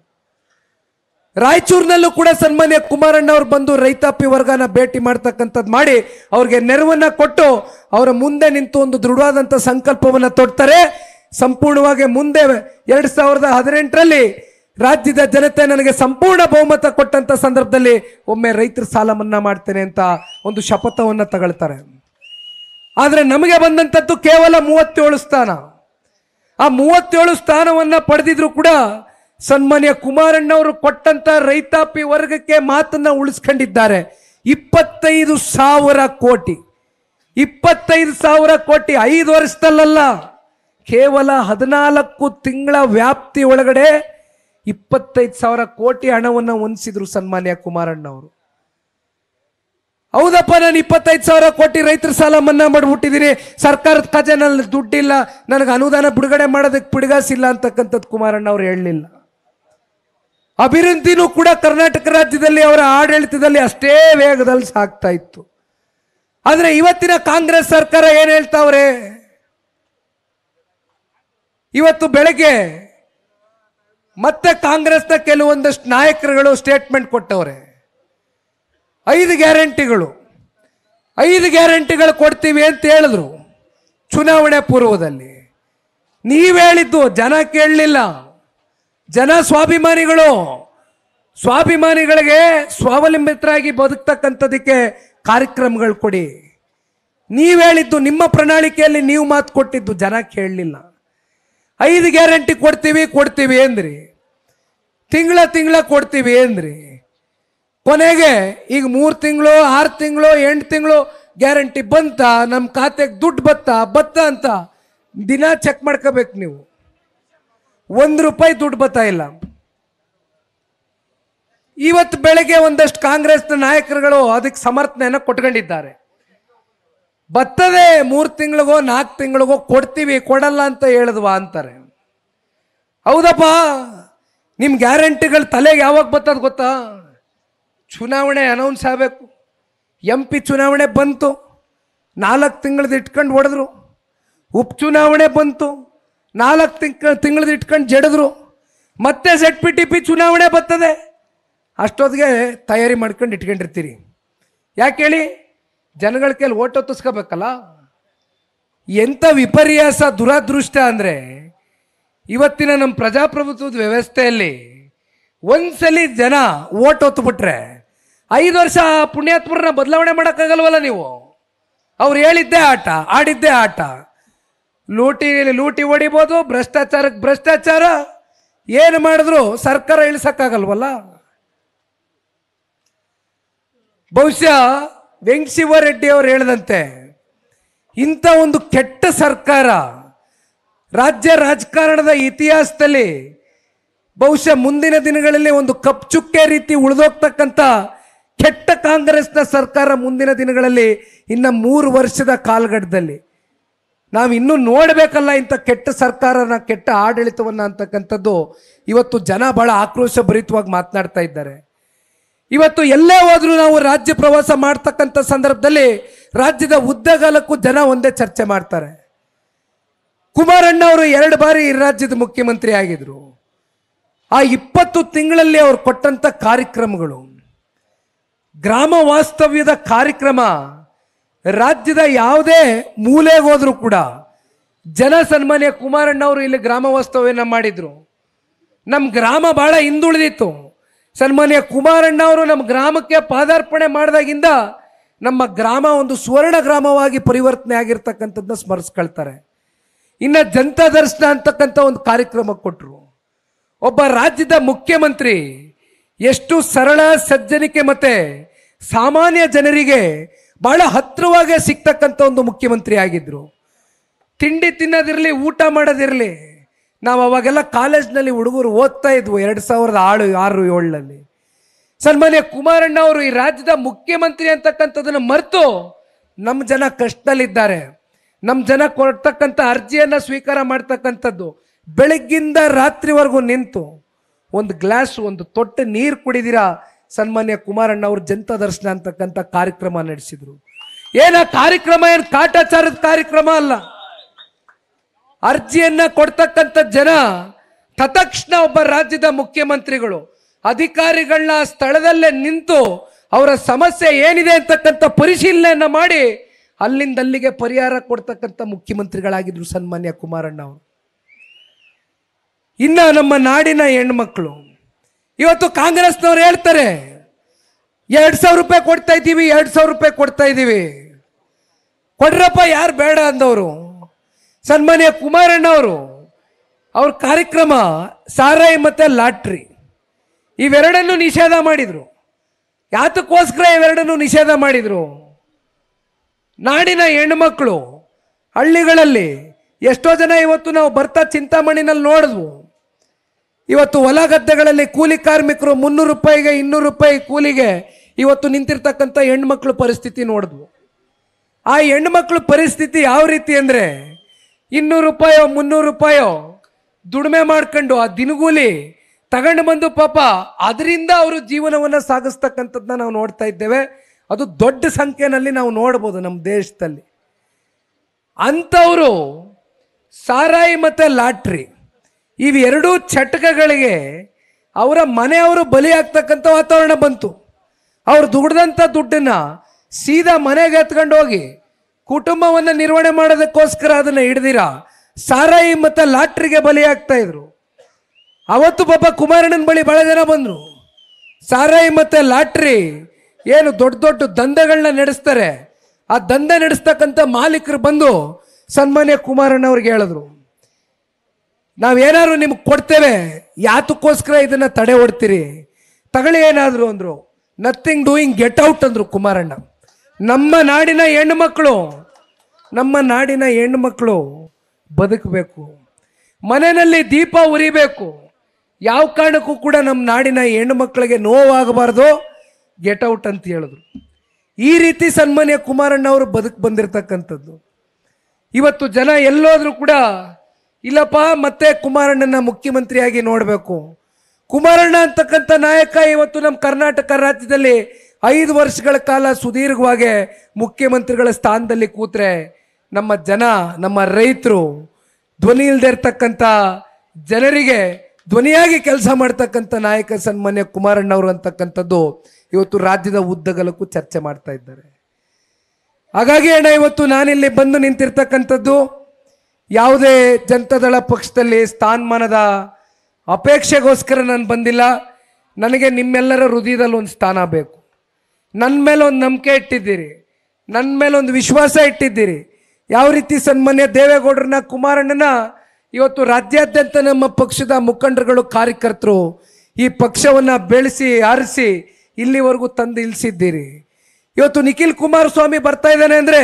ರಾಯಚೂರಿನಲ್ಲೂ ಕೂಡ ಸನ್ಮಾನ್ಯ ಕುಮಾರಣ್ಣವ್ರು ಬಂದು ರೈತಾಪಿ ವರ್ಗನ ಭೇಟಿ ಮಾಡ್ತಕ್ಕಂಥದ್ದು ಮಾಡಿ ಅವ್ರಿಗೆ ನೆರವನ್ನ ಕೊಟ್ಟು ಅವರ ಮುಂದೆ ನಿಂತು ಒಂದು ದೃಢವಾದಂಥ ಸಂಕಲ್ಪವನ್ನು ತೊಡ್ತಾರೆ. ಸಂಪೂರ್ಣವಾಗಿ ಮುಂದೆ 2018ರಲ್ಲಿ ರಾಜ್ಯದ ಜನತೆ ನನಗೆ ಸಂಪೂರ್ಣ ಬಹುಮತ ಕೊಟ್ಟಂತ ಸಂದರ್ಭದಲ್ಲಿ ಒಮ್ಮೆ ರೈತರ ಸಾಲ ಮನ್ನಾ ಮಾಡ್ತೇನೆ ಅಂತ ಒಂದು ಶಪಥವನ್ನು ತಗೊಳ್ತಾರೆ. ಆದರೆ ನಮಗೆ ಬಂದಂಥದ್ದು ಕೇವಲ 37 ಸ್ಥಾನ. ಆ 37 ಸ್ಥಾನವನ್ನು ಪಡೆದಿದ್ರು ಕೂಡ ಸನ್ಮಾನ್ಯ ಕುಮಾರಣ್ಣವರು ಕೊಟ್ಟಂತ ರೈತಾಪಿ ವರ್ಗಕ್ಕೆ ಮಾತನ್ನ ಉಳಿಸ್ಕೊಂಡಿದ್ದಾರೆ. 25,000 ಕೋಟಿ 25,000 ಕೋಟಿ 5 ವರ್ಷದಲ್ಲ, ಕೇವಲ 14 ತಿಂಗಳ ವ್ಯಾಪ್ತಿ ಒಳಗಡೆ 25,000 ಕೋಟಿ ಹಣವನ್ನು ಹೊಂದಿಸಿದ್ರು ಸನ್ಮಾನ್ಯ ಕುಮಾರಣ್ಣವರು. ಹೌದಪ್ಪ, ನಾನು 25,000 ಕೋಟಿ ರೈತರ ಸಾಲ ಮನ್ನಾ ಮಾಡಿಬಿಟ್ಟಿದ್ದೀನಿ, ಸರ್ಕಾರದ ಖಜಾನಲ್ಲಿ ದುಡ್ಡಿಲ್ಲ, ನನಗೆ ಅನುದಾನ ಬಿಡುಗಡೆ ಮಾಡೋದಕ್ಕೆ ಬಿಡುಗಾಸಿಲ್ಲ ಅಂತಕ್ಕಂಥದ್ದು ಕುಮಾರಣ್ಣವ್ರು ಹೇಳಲಿಲ್ಲ. ಅಭಿವೃದ್ಧಿನೂ ಕೂಡ ಕರ್ನಾಟಕ ರಾಜ್ಯದಲ್ಲಿ ಅವರ ಆಡಳಿತದಲ್ಲಿ ಅಷ್ಟೇ ವೇಗದಲ್ಲಿ ಸಾಗ್ತಾ ಇತ್ತು. ಆದರೆ ಇವತ್ತಿನ ಕಾಂಗ್ರೆಸ್ ಸರ್ಕಾರ ಏನ್ ಹೇಳ್ತಾವ್ರೆ? ಇವತ್ತು ಬೆಳಗ್ಗೆ ಮತ್ತೆ ಕಾಂಗ್ರೆಸ್ನ ಕೆಲವೊಂದಷ್ಟು ನಾಯಕರುಗಳು ಸ್ಟೇಟ್ಮೆಂಟ್ ಕೊಟ್ಟವ್ರೆ. 5 ಗ್ಯಾರಂಟಿಗಳು ಕೊಡ್ತೀವಿ ಅಂತ ಹೇಳಿದ್ರು ಚುನಾವಣೆ ಪೂರ್ವದಲ್ಲಿ. ನೀವು ಹೇಳಿದ್ದು ಜನ ಕೇಳಲಿಲ್ಲ. ಜನ ಸ್ವಾಭಿಮಾನಿಗಳಿಗೆ ಸ್ವಾವಲಂಬಿತರಾಗಿ ಬದುಕ್ತಕ್ಕಂಥದಕ್ಕೆ ಕಾರ್ಯಕ್ರಮಗಳು ಕೊಡಿ. ನೀವು ಹೇಳಿದ್ದು, ನಿಮ್ಮ ಪ್ರಣಾಳಿಕೆಯಲ್ಲಿ ನೀವು ಮಾತು ಕೊಟ್ಟಿದ್ದು ಜನ ಕೇಳಲಿಲ್ಲ. 5 ಗ್ಯಾರಂಟಿ ಕೊಡ್ತೀವಿ ಅಂದ್ರಿ, ತಿಂಗಳ ಕೊಡ್ತೀವಿ ಅಂದ್ರಿ. ಕೊನೆಗೆ ಈಗ 3 ತಿಂಗಳು 6 ತಿಂಗಳು 8 ತಿಂಗಳು ಗ್ಯಾರಂಟಿ ಬಂತ, ನಮ್ಮ ಖಾತೆಗೆ ದುಡ್ಡು ಬತ್ತ ಅಂತ ದಿನ ಚೆಕ್ ಮಾಡ್ಕೋಬೇಕು ನೀವು. 1 ರೂಪಾಯಿ ದುಡ್ಡು ಬರ್ತಾ ಇಲ್ಲ. ಇವತ್ತು ಬೆಳಗ್ಗೆ ಒಂದಷ್ಟು ಕಾಂಗ್ರೆಸ್ನ ನಾಯಕರುಗಳು ಅದಕ್ಕೆ ಸಮರ್ಥನೆಯನ್ನು ಕೊಟ್ಕೊಂಡಿದ್ದಾರೆ. ಬರ್ತದೆ 3 ತಿಂಗಳಿಗೋ 4 ತಿಂಗಳಿಗೋ ಕೊಡ್ತೀವಿ, ಕೊಡಲ್ಲ ಅಂತ ಹೇಳಿದ್ವಾ ಅಂತಾರೆ. ಹೌದಪ್ಪ, ನಿಮ್ಮ ಗ್ಯಾರಂಟಿಗಳು ತಲೆಗೆ ಯಾವಾಗ ಬರ್ತದ ಗೊತ್ತಾ? ಚುನಾವಣೆ ಅನೌನ್ಸ್ ಆಗಬೇಕು. MP ಚುನಾವಣೆ ಬಂತು, 4 ತಿಂಗಳದ್ದು ಇಟ್ಕೊಂಡು ಹೊಡೆದ್ರು. ಉಪಚುನಾವಣೆ ಬಂತು, 4 ತಿಂಗಳದ್ದು ಇಟ್ಕೊಂಡು ಜಡಿದ್ರು. ಮತ್ತೆ ZPTP ಚುನಾವಣೆ ಬರ್ತದೆ. ಅಷ್ಟೊತ್ತಿಗೆ ತಯಾರಿ ಮಾಡ್ಕೊಂಡು ಇಟ್ಕೊಂಡಿರ್ತೀರಿ. ಯಾಕೆ ಹೇಳಿ? ಜನಗಳ ಕೈಲಿ ಓಟ್ ಹೊತ್ತಿಸ್ಕೋಬೇಕಲ್ಲ. ಎಂಥ ವಿಪರ್ಯಾಸ, ದುರಾದೃಷ್ಟ ಅಂದರೆ ಇವತ್ತಿನ ನಮ್ಮ ಪ್ರಜಾಪ್ರಭುತ್ವದ ವ್ಯವಸ್ಥೆಯಲ್ಲಿ ಒಂದ್ಸಲಿ ಜನ ಓಟ್ ಹೊತ್ತುಬಿಟ್ರೆ 5 ವರ್ಷ ಪುಣ್ಯಾತ್ಮರನ್ನ ಬದಲಾವಣೆ ಮಾಡೋಕ್ಕಾಗಲ್ವಲ್ಲ ನೀವು. ಅವ್ರು ಹೇಳಿದ್ದೇ ಆಟ, ಆಡಿದ್ದೇ ಆಟ. ಲೂಟಿ ಹೊಡಿಬೋದು, ಭ್ರಷ್ಟಾಚಾರಕ್ಕೆ ಭ್ರಷ್ಟಾಚಾರ, ಏನು ಮಾಡಿದ್ರು ಸರ್ಕಾರ ಇಳಿಸಕ್ಕಾಗಲ್ವಲ್ಲ. ಬಹುಶಃ ವೆಂಕಟಶಿವರೆಡ್ಡಿ ಅವರು ಹೇಳಿದಂತೆ ಇಂಥ ಒಂದು ಕೆಟ್ಟ ಸರ್ಕಾರ ರಾಜ್ಯ ರಾಜಕಾರಣದ ಇತಿಹಾಸದಲ್ಲಿ ಬಹುಶಃ ಮುಂದಿನ ದಿನಗಳಲ್ಲಿ ಒಂದು ಕಪ್ಚುಕ್ಕೆ ರೀತಿ ಉಳಿದೋಗ್ತಕ್ಕಂಥ ಕೆಟ್ಟ ಕಾಂಗ್ರೆಸ್ನ ಸರ್ಕಾರ ಮುಂದಿನ ದಿನಗಳಲ್ಲಿ ಇನ್ನು 3 ವರ್ಷದ ಕಾಲಘಟ್ಟದಲ್ಲಿ ನಾವು ಇನ್ನೂ ನೋಡಬೇಕಲ್ಲ ಇಂಥ ಕೆಟ್ಟ ಸರ್ಕಾರನ, ಕೆಟ್ಟ ಆಡಳಿತವನ್ನು ಅಂತಕ್ಕಂಥದ್ದು. ಇವತ್ತು ಜನ ಬಹಳ ಆಕ್ರೋಶ ಭರಿತವಾಗಿ ಮಾತನಾಡ್ತಾ ಇದ್ದಾರೆ. ಇವತ್ತು ಎಲ್ಲೇ ಹೋದ್ರೂ ನಾವು ರಾಜ್ಯ ಪ್ರವಾಸ ಮಾಡ್ತಕ್ಕಂಥ ಸಂದರ್ಭದಲ್ಲಿ ರಾಜ್ಯದ ಉದ್ದಗಲಕ್ಕೂ ಜನ ಒಂದೇ ಚರ್ಚೆ ಮಾಡ್ತಾರೆ. ಕುಮಾರಣ್ಣ ಅವರು 2 ಬಾರಿ ಈ ರಾಜ್ಯದ ಮುಖ್ಯಮಂತ್ರಿ ಆಗಿದ್ರು. ಆ 20 ತಿಂಗಳಲ್ಲಿ ಅವರು ಕೊಟ್ಟಂತ ಕಾರ್ಯಕ್ರಮಗಳು, ಗ್ರಾಮ ವಾಸ್ತವ್ಯದ ಕಾರ್ಯಕ್ರಮ, ರಾಜ್ಯದ ಯಾವುದೇ ಮೂಲೆಗೆ ಹೋದ್ರೂ ಕೂಡ ಜನ ಸನ್ಮಾನ್ಯ ಕುಮಾರಣ್ಣ ಅವರು ಇಲ್ಲಿ ಗ್ರಾಮ ವಾಸ್ತವ್ಯನ ಮಾಡಿದ್ರು. ನಮ್ಮ ಗ್ರಾಮ ಬಹಳ ಹಿಂದುಳಿದಿತ್ತು. ಸನ್ಮಾನ್ಯ ಕುಮಾರಣ್ಣ ಅವರು ನಮ್ಮ ಗ್ರಾಮಕ್ಕೆ ಪಾದಾರ್ಪಣೆ ಮಾಡಿದಾಗಿಂದ ನಮ್ಮ ಗ್ರಾಮ ಒಂದು ಸುವರ್ಣ ಗ್ರಾಮವಾಗಿ ಪರಿವರ್ತನೆ ಆಗಿರ್ತಕ್ಕಂಥದ್ದನ್ನ ಸ್ಮರಿಸ್ಕೊಳ್ತಾರೆ. ಇನ್ನು ಜನತಾ ದರ್ಶನ ಅಂತಕ್ಕಂಥ ಒಂದು ಕಾರ್ಯಕ್ರಮ ಕೊಟ್ಟರು. ಒಬ್ಬ ರಾಜ್ಯದ ಮುಖ್ಯಮಂತ್ರಿ ಎಷ್ಟು ಸರಳ, ಸಜ್ಜನಿಕೆ ಮತ್ತೆ ಸಾಮಾನ್ಯ ಜನರಿಗೆ ಬಹಳ ಹತ್ತಿರವಾಗಿ ಸಿಗ್ತಕ್ಕಂಥ ಒಂದು ಮುಖ್ಯಮಂತ್ರಿ ಆಗಿದ್ರು. ತಿಂಡಿ ತಿನ್ನೋದಿರಲಿ, ಊಟ ಮಾಡೋದಿರಲಿ, ನಾವು ಅವಾಗೆಲ್ಲ ಕಾಲೇಜ್ನಲ್ಲಿ ಹುಡುಗರು ಓದ್ತಾ ಇದ್ವು 2006-7ನಲ್ಲಿ. ಸನ್ಮಾನ್ಯ ಕುಮಾರಣ್ಣ ಅವರು ಈ ರಾಜ್ಯದ ಮುಖ್ಯಮಂತ್ರಿ ಅಂತಕ್ಕಂಥದ್ದನ್ನು ಮರೆತು ನಮ್ಮ ಜನ ಕಷ್ಟದಲ್ಲಿದ್ದಾರೆ, ನಮ್ಮ ಜನ ಕೊಡ್ತಕ್ಕಂಥ ಅರ್ಜಿಯನ್ನು ಸ್ವೀಕಾರ ಮಾಡ್ತಕ್ಕಂಥದ್ದು, ಬೆಳಗ್ಗಿಂದ ರಾತ್ರಿವರೆಗೂ ನಿಂತು ಒಂದು ಗ್ಲಾಸ್ ಒಂದು ತೊಟ್ಟು ನೀರು ಕುಡಿದಿರಾ ಸನ್ಮಾನ್ಯ ಕುಮಾರಣ್ಣ ಅವರು ಜನತಾ ದರ್ಶನ ಅಂತಕ್ಕಂಥ ಕಾರ್ಯಕ್ರಮ ನಡೆಸಿದ್ರು. ಏನ ಕಾರ್ಯಕ್ರಮ ಏನು ಕಾಟಾಚಾರದ ಕಾರ್ಯಕ್ರಮ ಅಲ್ಲ. ಅರ್ಜಿಯನ್ನ ಕೊಡ್ತಕ್ಕಂಥ ಜನ ತತ್ಕ್ಷಣ ಒಬ್ಬ ರಾಜ್ಯದ ಮುಖ್ಯಮಂತ್ರಿಗಳು ಅಧಿಕಾರಿಗಳನ್ನ ಸ್ಥಳದಲ್ಲೇ ನಿಂತು ಅವರ ಸಮಸ್ಯೆ ಏನಿದೆ ಅಂತಕ್ಕಂಥ ಪರಿಶೀಲನೆಯನ್ನ ಮಾಡಿ ಅಲ್ಲಿಂದ ಅಲ್ಲಿಗೆ ಪರಿಹಾರ ಕೊಡ್ತಕ್ಕಂಥ ಮುಖ್ಯಮಂತ್ರಿಗಳಾಗಿದ್ರು ಸನ್ಮಾನ್ಯ ಕುಮಾರಣ್ಣ ಅವರು. ಇನ್ನ ನಮ್ಮ ನಾಡಿನ ಹೆಣ್ಮಕ್ಳು ಇವತ್ತು ಕಾಂಗ್ರೆಸ್ನವ್ರು ಹೇಳ್ತಾರೆ 2,000 ರೂಪಾಯಿ ಕೊಡ್ತಾ ಇದ್ದೀವಿ, 2,000 ರೂಪಾಯಿ ಕೊಡ್ತಾ ಇದ್ದೀವಿ. ಕೊಡ್ರಪ್ಪ, ಯಾರು ಬೇಡ ಅಂದವರು. ಸನ್ಮಾನ್ಯ ಕುಮಾರಣ್ಣ ಅವರು ಅವ್ರ ಕಾರ್ಯಕ್ರಮ ಸಾರಾಯಿ ಮತ್ತೆ ಲಾಟ್ರಿ ಇವೆರಡನ್ನು ನಿಷೇಧ ಮಾಡಿದ್ರು. ಯಾತಕ್ಕೋಸ್ಕರ ಇವೆರಡನ್ನು ನಿಷೇಧ ಮಾಡಿದ್ರು? ನಾಡಿನ ಹೆಣ್ಣುಮಕ್ಕಳು ಹಳ್ಳಿಗಳಲ್ಲಿ ಎಷ್ಟೋ ಜನ ಇವತ್ತು ನಾವು ಬರ್ತಾ ಚಿಂತಾಮಣಿನಲ್ಲಿ ನೋಡಿದ್ವು. ಇವತ್ತು ಹೊಲ ಗದ್ದೆಗಳಲ್ಲಿ ಕೂಲಿ ಕಾರ್ಮಿಕರು 300 ರೂಪಾಯಿಗೆ 200 ರೂಪಾಯಿ ಕೂಲಿಗೆ ಇವತ್ತು ನಿಂತಿರ್ತಕ್ಕಂಥ ಹೆಣ್ಮಕ್ಳು ಪರಿಸ್ಥಿತಿ ನೋಡಿದ್ವು. ಆ ಹೆಣ್ಮಕ್ಳು ಪರಿಸ್ಥಿತಿ ಯಾವ ರೀತಿ ಅಂದರೆ 200 ರೂಪಾಯೋ 300 ರೂಪಾಯೋ ದುಡಿಮೆ ಮಾಡ್ಕೊಂಡು ಆ ದಿನಗೂಲಿ ತಗೊಂಡು ಬಂದು ಪಾಪ ಅದರಿಂದ ಅವರು ಜೀವನವನ್ನು ಸಾಗಿಸ್ತಕ್ಕಂಥದ್ದನ್ನ ನಾವು ನೋಡ್ತಾ ಇದ್ದೇವೆ. ಅದು ದೊಡ್ಡ ಸಂಖ್ಯೆಯಲ್ಲಿ ನಾವು ನೋಡ್ಬೋದು ನಮ್ಮ ದೇಶದಲ್ಲಿ. ಅಂಥವರು ಸಾರಾಯಿ ಮತ್ತು ಲಾಟ್ರಿ ಇವೆರಡೂ ಚಟಕಗಳಿಗೆ ಅವರ ಮನೆಯವರು ಬಲಿ ಆಗ್ತಕ್ಕಂಥ ವಾತಾವರಣ ಬಂತು. ಅವ್ರು ದುಡ್ದಂಥ ದುಡ್ಡನ್ನು ಸೀದಾ ಮನೆಗೆ ಎತ್ಕೊಂಡು ಹೋಗಿ ಕುಟುಂಬವನ್ನು ನಿರ್ವಹಣೆ ಮಾಡೋದಕ್ಕೋಸ್ಕರ ಅದನ್ನು ಹಿಡ್ದಿರ ಸಾರಾಯಿ ಮತ್ತು ಲಾಟ್ರಿಗೆ ಬಲಿ ಆಗ್ತಾ ಇದ್ರು. ಅವತ್ತು ಪಾಪ ಕುಮಾರಣ್ಣನ ಬಳಿ ಬಹಳ ಜನ ಬಂದರು. ಸಾರಾಯಿ ಮತ್ತು ಲಾಟ್ರಿ ಏನು ದೊಡ್ಡ ದೊಡ್ಡ ದಂಧೆಗಳನ್ನ ನಡೆಸ್ತಾರೆ, ಆ ದಂಧೆ ನಡೆಸ್ತಕ್ಕಂಥ ಮಾಲೀಕರು ಬಂದು ಸನ್ಮಾನ್ಯ ಕುಮಾರಣ್ಣ ಅವ್ರಿಗೆ ಹೇಳಿದ್ರು, ನಾವೇನಾದ್ರು ನಿಮ್ಗೆ ಕೊಡ್ತೇವೆ, ಯಾತಕ್ಕೋಸ್ಕರ ಇದನ್ನು ತಡೆ ಹೊಡ್ತೀರಿ, ತಗೊಳ್ಳಿ ಏನಾದ್ರು ಅಂದರು. ನಥಿಂಗ್ ಡೂಯಿಂಗ್, ಗೆಟ್ ಔಟ್ ಅಂದರು ಕುಮಾರಣ್ಣ. ನಮ್ಮ ನಾಡಿನ ಹೆಣ್ಣುಮಕ್ಕಳು ಬದುಕಬೇಕು, ಮನೆಯಲ್ಲಿ ದೀಪ ಉರಿಬೇಕು, ಯಾವ ಕಾರಣಕ್ಕೂ ಕೂಡ ನಮ್ಮ ನಾಡಿನ ಹೆಣ್ಣುಮಕ್ಕಳಿಗೆ ನೋವಾಗಬಾರ್ದು, ಗೆಟ್ ಔಟ್ ಅಂತ ಹೇಳಿದ್ರು. ಈ ರೀತಿ ಸನ್ಮಾನ್ಯ ಕುಮಾರಣ್ಣ ಅವರು ಬದುಕು ಬಂದಿರತಕ್ಕಂಥದ್ದು. ಇವತ್ತು ಜನ ಎಲ್ಲೋದ್ರೂ ಕೂಡ ಇಲ್ಲಪ್ಪ ಮತ್ತೆ ಕುಮಾರಣ್ಣನ ಮುಖ್ಯಮಂತ್ರಿಯಾಗಿ ನೋಡಬೇಕು. ಕುಮಾರಣ್ಣ ಅಂತಕ್ಕಂಥ ನಾಯಕ ಇವತ್ತು ನಮ್ಮ ಕರ್ನಾಟಕ ರಾಜ್ಯದಲ್ಲಿ 5 ವರ್ಷಗಳ ಕಾಲ ಸುದೀರ್ಘವಾಗಿ ಮುಖ್ಯಮಂತ್ರಿಗಳ ಸ್ಥಾನದಲ್ಲಿ ಕೂತ್ರೆ ನಮ್ಮ ಜನ, ನಮ್ಮ ರೈತರು, ಧ್ವನಿ ಇಲ್ಲದೆ ಇರ್ತಕ್ಕಂಥ ಜನರಿಗೆ ಧ್ವನಿಯಾಗಿ ಕೆಲಸ ಮಾಡ್ತಕ್ಕಂಥ ನಾಯಕ ಸನ್ಮಾನ್ಯ ಕುಮಾರಣ್ಣ ಅವರು ಅಂತಕ್ಕಂಥದ್ದು ಇವತ್ತು ರಾಜ್ಯದ ಉದ್ದಗಲಕ್ಕೂ ಚರ್ಚೆ ಮಾಡ್ತಾ ಇದ್ದಾರೆ. ಹಾಗಾಗಿ ಅಣ್ಣ ಇವತ್ತು ನಾನಿಲ್ಲಿ ಬಂದು ನಿಂತಿರ್ತಕ್ಕಂಥದ್ದು ಯಾವುದೇ ಜನತಾದಳ ಪಕ್ಷದಲ್ಲಿ ಸ್ಥಾನಮಾನದ ಅಪೇಕ್ಷೆಗೋಸ್ಕರ ನಾನು ಬಂದಿಲ್ಲ. ನನಗೆ ನಿಮ್ಮೆಲ್ಲರ ಹೃದಯದಲ್ಲಿ ಒಂದು ಸ್ಥಾನ ಬೇಕು. ನನ್ನ ಮೇಲೆ ಒಂದು ನಂಬಿಕೆ ಇಟ್ಟಿದ್ದೀರಿ, ನನ್ನ ಮೇಲೆ ಒಂದು ವಿಶ್ವಾಸ ಇಟ್ಟಿದ್ದೀರಿ. ಯಾವ ರೀತಿ ಸನ್ಮಾನ್ಯ ದೇವೇಗೌಡರನ್ನ, ಕುಮಾರಣ್ಣನ ಇವತ್ತು ರಾಜ್ಯಾದ್ಯಂತ ನಮ್ಮ ಪಕ್ಷದ ಮುಖಂಡರುಗಳು, ಕಾರ್ಯಕರ್ತರು ಈ ಪಕ್ಷವನ್ನು ಬೆಳೆಸಿ ಆರಿಸಿ ಇಲ್ಲಿವರೆಗೂ ತಂದು ಇಳಿಸಿದ್ದೀರಿ. ಇವತ್ತು ನಿಖಿಲ್ ಕುಮಾರಸ್ವಾಮಿ ಬರ್ತಾ ಇದ್ದಾನೆ ಅಂದರೆ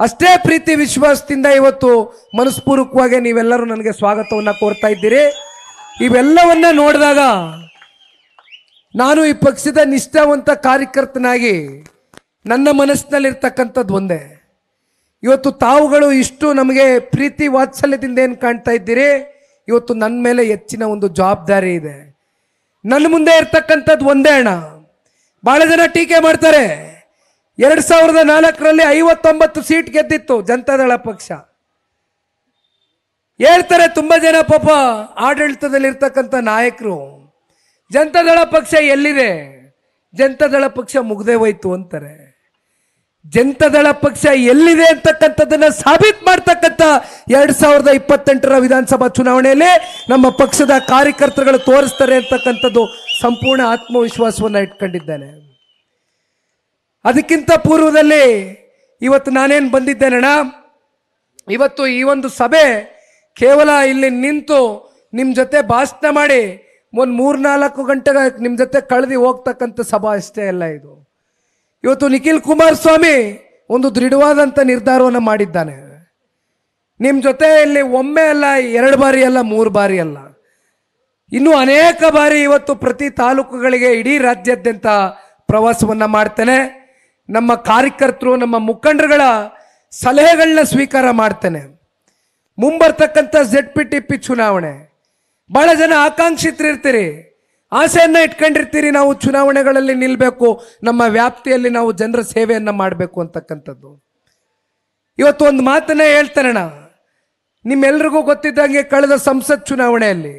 ಅಷ್ಟೇ ಪ್ರೀತಿ ವಿಶ್ವಾಸದಿಂದ ಇವತ್ತು ಮನಸ್ಪೂರ್ವಕವಾಗಿ ನೀವೆಲ್ಲರೂ ನನಗೆ ಸ್ವಾಗತವನ್ನು ಕೋರ್ತಾ ಇದ್ದೀರಿ. ಇವೆಲ್ಲವನ್ನ ನೋಡಿದಾಗ ನಾನು ಈ ಪಕ್ಷದ ನಿಷ್ಠಾವಂತ ಕಾರ್ಯಕರ್ತನಾಗಿ ನನ್ನ ಮನಸ್ಸಿನಲ್ಲಿರ್ತಕ್ಕಂಥದ್ದು ಒಂದೇ, ಇವತ್ತು ತಾವುಗಳು ಇಷ್ಟು ನಮಗೆ ಪ್ರೀತಿ ವಾತ್ಸಲ್ಯದಿಂದ ಏನು ಕಾಣ್ತಾ ಇದ್ದೀರಿ, ಇವತ್ತು ನನ್ನ ಮೇಲೆ ಹೆಚ್ಚಿನ ಒಂದು ಜವಾಬ್ದಾರಿ ಇದೆ. ನನ್ನ ಮುಂದೆ ಇರ್ತಕ್ಕಂಥದ್ದು ಒಂದೇ ಅಣ್ಣ. ಭಾಳ ಜನ ಟೀಕೆ ಮಾಡ್ತಾರೆ, 2004ರಲ್ಲಿ 59 ಸೀಟ್ ಗೆದ್ದಿತ್ತು ಜನತಾದಳ ಪಕ್ಷ. ಹೇಳ್ತಾರೆ ತುಂಬ ಜನ ಪಾಪ ಆಡಳಿತದಲ್ಲಿರ್ತಕ್ಕಂಥ ನಾಯಕರು, ಜನತಾದಳ ಪಕ್ಷ ಎಲ್ಲಿದೆ, ಜನತಾದಳ ಪಕ್ಷ ಮುಗ್ದೇ ಹೋಯ್ತು ಅಂತಾರೆ. ಜನತಾದಳ ಪಕ್ಷ ಎಲ್ಲಿದೆ ಅಂತಕ್ಕಂಥದ್ದನ್ನ ಸಾಬೀತು ಮಾಡ್ತಕ್ಕಂಥ 2028ರ ವಿಧಾನಸಭಾ ಚುನಾವಣೆಯಲ್ಲಿ ನಮ್ಮ ಪಕ್ಷದ ಕಾರ್ಯಕರ್ತರುಗಳು ತೋರಿಸ್ತಾರೆ ಅಂತಕ್ಕಂಥದ್ದು ಸಂಪೂರ್ಣ ಆತ್ಮವಿಶ್ವಾಸವನ್ನು ಇಟ್ಕೊಂಡಿದ್ದೇನೆ. ಅದಕ್ಕಿಂತ ಪೂರ್ವದಲ್ಲಿ ಇವತ್ತು ನಾನೇನು ಬಂದಿದ್ದೇನಣ್ಣ, ಇವತ್ತು ಈ ಒಂದು ಸಭೆ ಕೇವಲ ಇಲ್ಲಿ ನಿಂತು ನಿಮ್ಮ ಜೊತೆ ಭಾಷಣ ಮಾಡಿ ಒಂದು 3-4 ಗಂಟೆಗೆ ನಿಮ್ಮ ಜೊತೆ ಕಳೆದು ಹೋಗ್ತಕ್ಕಂಥ ಸಭಾ ಅಷ್ಟೇ ಅಲ್ಲ ಇದು. ಇವತ್ತು ನಿಖಿಲ್ ಕುಮಾರಸ್ವಾಮಿ ಒಂದು ದೃಢವಾದಂಥ ನಿರ್ಧಾರವನ್ನು ಮಾಡಿದ್ದಾನೆ. ನಿಮ್ಮ ಜೊತೆ ಇಲ್ಲಿ ಒಮ್ಮೆ ಅಲ್ಲ, 2 ಬಾರಿ ಅಲ್ಲ, 3 ಬಾರಿ ಅಲ್ಲ, ಇನ್ನೂ ಅನೇಕ ಬಾರಿ ಇವತ್ತು ಪ್ರತಿ ತಾಲೂಕುಗಳಿಗೆ ಇಡೀ ರಾಜ್ಯಾದ್ಯಂತ ಪ್ರವಾಸವನ್ನು ಮಾಡ್ತೇನೆ. ನಮ್ಮ ಕಾರ್ಯಕರ್ತರು, ನಮ್ಮ ಮುಖಂಡರುಗಳ ಸಲಹೆಗಳನ್ನ ಸ್ವೀಕಾರ ಮಾಡ್ತೇನೆ. ಮುಂಬರ್ತಕ್ಕಂಥ ZPTP ಚುನಾವಣೆ ಭಾಳ ಜನ ಆಕಾಂಕ್ಷಿತರಿರ್ತೀರಿ, ಆಸೆಯನ್ನು ಇಟ್ಕೊಂಡಿರ್ತೀರಿ, ನಾವು ಚುನಾವಣೆಗಳಲ್ಲಿ ನಿಲ್ಲಬೇಕು, ನಮ್ಮ ವ್ಯಾಪ್ತಿಯಲ್ಲಿ ನಾವು ಜನರ ಸೇವೆಯನ್ನು ಮಾಡಬೇಕು ಅಂತಕ್ಕಂಥದ್ದು. ಇವತ್ತು ಒಂದು ಮಾತನ್ನೇ ಹೇಳ್ತಾರಣ, ನಿಮ್ಮೆಲ್ರಿಗೂ ಗೊತ್ತಿದ್ದಂಗೆ ಕಳೆದ ಸಂಸತ್ ಚುನಾವಣೆಯಲ್ಲಿ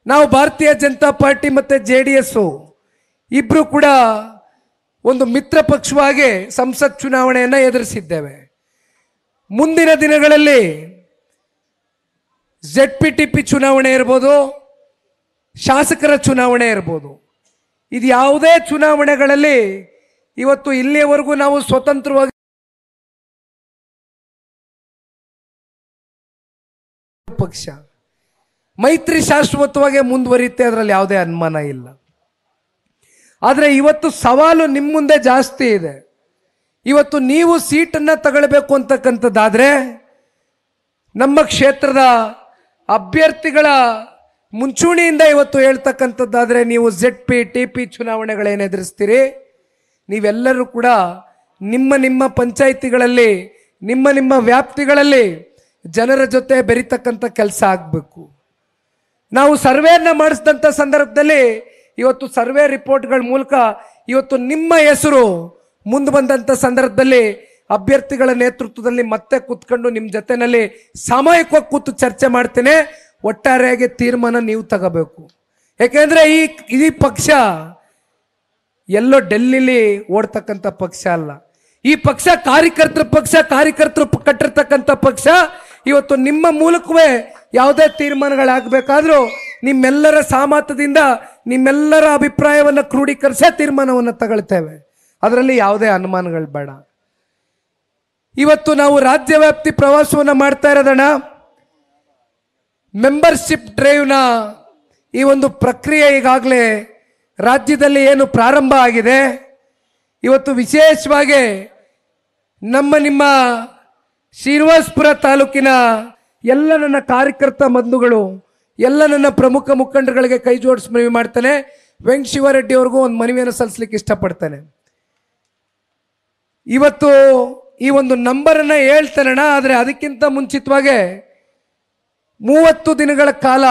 ನಾವು ಭಾರತೀಯ ಜನತಾ ಪಾರ್ಟಿ ಮತ್ತು JDS ಇಬ್ಬರು ಕೂಡ ಒಂದು ಮಿತ್ರ ಪಕ್ಷವಾಗಿ ಸಂಸತ್ ಚುನಾವಣೆಯನ್ನು ಎದುರಿಸಿದ್ದೇವೆ. ಮುಂದಿನ ದಿನಗಳಲ್ಲಿ ZPTP ಚುನಾವಣೆ ಇರ್ಬೋದು, ಶಾಸಕರ ಚುನಾವಣೆ ಇರ್ಬೋದು, ಇದು ಯಾವುದೇ ಚುನಾವಣೆಗಳಲ್ಲಿ ಇವತ್ತು ಇಲ್ಲಿಯವರೆಗೂ ನಾವು ಸ್ವತಂತ್ರವಾಗಿ ಪಕ್ಷ ಮೈತ್ರಿ ಶಾಶ್ವತವಾಗಿ ಮುಂದುವರಿಯುತ್ತೆ, ಅದರಲ್ಲಿ ಯಾವುದೇ ಅನುಮಾನ ಇಲ್ಲ. ಆದರೆ ಇವತ್ತು ಸವಾಲು ನಿಮ್ಮ ಮುಂದೆ ಜಾಸ್ತಿ ಇದೆ. ಇವತ್ತು ನೀವು ಸೀಟನ್ನು ತಗೊಳ್ಬೇಕು ಅಂತಕ್ಕಂಥದ್ದಾದರೆ ನಮ್ಮ ಕ್ಷೇತ್ರದ ಅಭ್ಯರ್ಥಿಗಳ ಮುಂಚೂಣಿಯಿಂದ ಇವತ್ತು ಹೇಳ್ತಕ್ಕಂಥದ್ದಾದರೆ ನೀವು ZPTP ಚುನಾವಣೆಗಳೇನು ಎದುರಿಸ್ತೀರಿ, ನೀವೆಲ್ಲರೂ ಕೂಡ ನಿಮ್ಮ ನಿಮ್ಮ ಪಂಚಾಯಿತಿಗಳಲ್ಲಿ, ನಿಮ್ಮ ನಿಮ್ಮ ವ್ಯಾಪ್ತಿಗಳಲ್ಲಿ ಜನರ ಜೊತೆ ಬೆರೀತಕ್ಕಂಥ ಕೆಲಸ ಆಗಬೇಕು. ನಾವು ಸರ್ವೆಯನ್ನು ಮಾಡಿಸಿದಂಥ ಸಂದರ್ಭದಲ್ಲಿ ಇವತ್ತು ಸರ್ವೆ ರಿಪೋರ್ಟ್ಗಳ ಮೂಲಕ ಇವತ್ತು ನಿಮ್ಮ ಹೆಸರು ಮುಂದೆ ಬಂದಂಥ ಸಂದರ್ಭದಲ್ಲಿ ಅಭ್ಯರ್ಥಿಗಳ ನೇತೃತ್ವದಲ್ಲಿ ಮತ್ತೆ ಕೂತ್ಕೊಂಡು ನಿಮ್ಮ ಜೊತೆಯಲ್ಲಿ ಸಾಮೂಹಿಕವಾಗಿ ಕೂತು ಚರ್ಚೆ ಮಾಡ್ತೇನೆ. ಒಟ್ಟಾರೆಯಾಗಿ ತೀರ್ಮಾನ ನೀವು ತಗೋಬೇಕು. ಯಾಕೆಂದರೆ ಈ ಪಕ್ಷ ಎಲ್ಲೋ ಡೆಲ್ಲಿಲಿ ಓಡ್ತಕ್ಕಂಥ ಪಕ್ಷ ಅಲ್ಲ. ಈ ಪಕ್ಷ ಕಾರ್ಯಕರ್ತರ ಪಕ್ಷ, ಕಾರ್ಯಕರ್ತರು ಕಟ್ಟಿರ್ತಕ್ಕಂಥ ಪಕ್ಷ. ಇವತ್ತು ನಿಮ್ಮ ಮೂಲಕವೇ ಯಾವುದೇ ತೀರ್ಮಾನಗಳಾಗಬೇಕಾದ್ರೂ ನಿಮ್ಮೆಲ್ಲರ ಸಾಮರ್ಥ್ಯದಿಂದ ನಿಮ್ಮೆಲ್ಲರ ಅಭಿಪ್ರಾಯವನ್ನು ಕ್ರೋಢೀಕರಿಸೇ ತೀರ್ಮಾನವನ್ನು ತಗೊಳ್ತೇವೆ. ಅದರಲ್ಲಿ ಯಾವುದೇ ಅನುಮಾನಗಳು ಬೇಡ. ಇವತ್ತು ನಾವು ರಾಜ್ಯವ್ಯಾಪ್ತಿ ಪ್ರವಾಸವನ್ನು ಮಾಡ್ತಾ ಇರೋದಣ್ಣ, ಮೆಂಬರ್ಶಿಪ್ ಡ್ರೈವ್ನ ಈ ಒಂದು ಪ್ರಕ್ರಿಯೆ ಈಗಾಗಲೇ ರಾಜ್ಯದಲ್ಲಿ ಏನು ಪ್ರಾರಂಭ ಆಗಿದೆ. ಇವತ್ತು ವಿಶೇಷವಾಗಿ ನಿಮ್ಮ ಶ್ರೀನಿವಾಸಪುರ ತಾಲೂಕಿನ ಎಲ್ಲ ನನ್ನ ಕಾರ್ಯಕರ್ತ ಬಂಧುಗಳು, ಎಲ್ಲ ನನ್ನ ಪ್ರಮುಖ ಮುಖಂಡರುಗಳಿಗೆ ಕೈ ಜೋಡಿಸಿ ಮನವಿ ಮಾಡ್ತಾನೆ. ವೆಂಕಟ ಶಿವರೆಡ್ಡಿ ಅವ್ರಿಗೂ ಒಂದು ಮನವಿಯನ್ನು ಸಲ್ಲಿಸಲಿಕ್ಕೆ ಇಷ್ಟಪಡ್ತಾನೆ. ಇವತ್ತು ಈ ಒಂದು ನಂಬರನ್ನು ಹೇಳ್ತಾನಣ್ಣ, ಆದರೆ ಅದಕ್ಕಿಂತ ಮುಂಚಿತವಾಗಿ 30 ದಿನಗಳ ಕಾಲ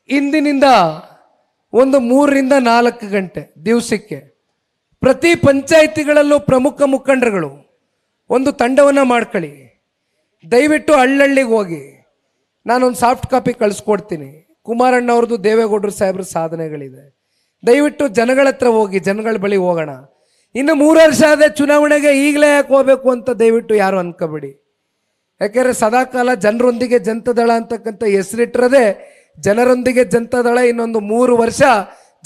ಇಂದಿನಿಂದ ಒಂದು 3 ರಿಂದ 4 ಗಂಟೆ ದಿವಸಕ್ಕೆ ಪ್ರತಿ ಪಂಚಾಯಿತಿಗಳಲ್ಲೂ ಪ್ರಮುಖ ಮುಖಂಡರುಗಳು ಒಂದು ತಂಡವನ್ನು ಮಾಡ್ಕೊಳ್ಳಿ. ದಯವಿಟ್ಟು ಹಳ್ಳಹಳ್ಳಿಗೆ ಹೋಗಿ, ನಾನೊಂದು ಸಾಫ್ಟ್ ಕಾಪಿ ಕಳಿಸ್ಕೊಡ್ತೀನಿ. ಕುಮಾರಣ್ಣ ಅವ್ರದ್ದು, ದೇವೇಗೌಡರು ಸಾಹೇಬ್ರ ಸಾಧನೆಗಳಿದೆ. ದಯವಿಟ್ಟು ಜನಗಳ ಹತ್ರ ಹೋಗಿ, ಜನಗಳ ಬಳಿ ಹೋಗೋಣ. ಇನ್ನು 3 ವರ್ಷ ಆದ ಚುನಾವಣೆಗೆ ಈಗಲೇ ಯಾಕೆ ಹೋಗಬೇಕು ಅಂತ ದಯವಿಟ್ಟು ಯಾರು ಅನ್ಕೋಬೇಡಿ. ಯಾಕೆಂದರೆ ಸದಾಕಾಲ ಜನರೊಂದಿಗೆ ಜನತಾದಳ ಅಂತಕ್ಕಂಥ ಹೆಸರಿಟ್ಟಿರೋದೇ ಜನರೊಂದಿಗೆ ಜನತಾದಳ. ಇನ್ನೊಂದು 3 ವರ್ಷ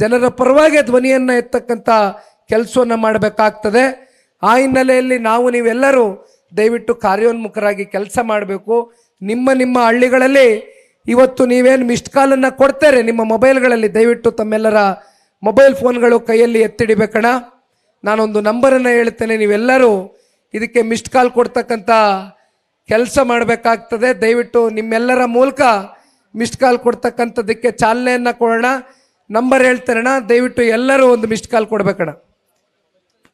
ಜನರ ಪರವಾಗಿ ಧ್ವನಿಯನ್ನು ಎತ್ತಕ್ಕಂಥ ಕೆಲಸವನ್ನು ಮಾಡಬೇಕಾಗ್ತದೆ. ಆ ಹಿನ್ನೆಲೆಯಲ್ಲಿ ನೀವೆಲ್ಲರೂ ದಯವಿಟ್ಟು ಕಾರ್ಯೋನ್ಮುಖರಾಗಿ ಕೆಲಸ ಮಾಡಬೇಕು. ನಿಮ್ಮ ಹಳ್ಳಿಗಳಲ್ಲಿ ಇವತ್ತು ನೀವೇನು ಮಿಸ್ಡ್ ಕಾಲನ್ನು ಕೊಡ್ತಾರೆ ನಿಮ್ಮ ಮೊಬೈಲ್ಗಳಲ್ಲಿ, ದಯವಿಟ್ಟು ತಮ್ಮೆಲ್ಲರ ಮೊಬೈಲ್ ಫೋನ್ಗಳು ಕೈಯಲ್ಲಿ ಎತ್ತಿಡಿಬೇಕಣ. ನಾನೊಂದು ನಂಬರನ್ನು ಹೇಳ್ತೇನೆ, ನೀವೆಲ್ಲರೂ ಇದಕ್ಕೆ ಮಿಸ್ಡ್ ಕಾಲ್ ಕೊಡ್ತಕ್ಕಂಥ ಕೆಲಸ ಮಾಡಬೇಕಾಗ್ತದೆ. ದಯವಿಟ್ಟು ನಿಮ್ಮೆಲ್ಲರ ಮೂಲಕ ಮಿಸ್ಡ್ ಕಾಲ್ ಕೊಡ್ತಕ್ಕಂಥದ್ದಕ್ಕೆ ಚಾಲನೆಯನ್ನು ಕೊಡೋಣ. ನಂಬರ್ ಹೇಳ್ತಾರಣ್ಣ, ದಯವಿಟ್ಟು ಎಲ್ಲರೂ ಒಂದು ಮಿಸ್ಡ್ ಕಾಲ್ ಕೊಡ್ಬೇಕಣ್ಣ.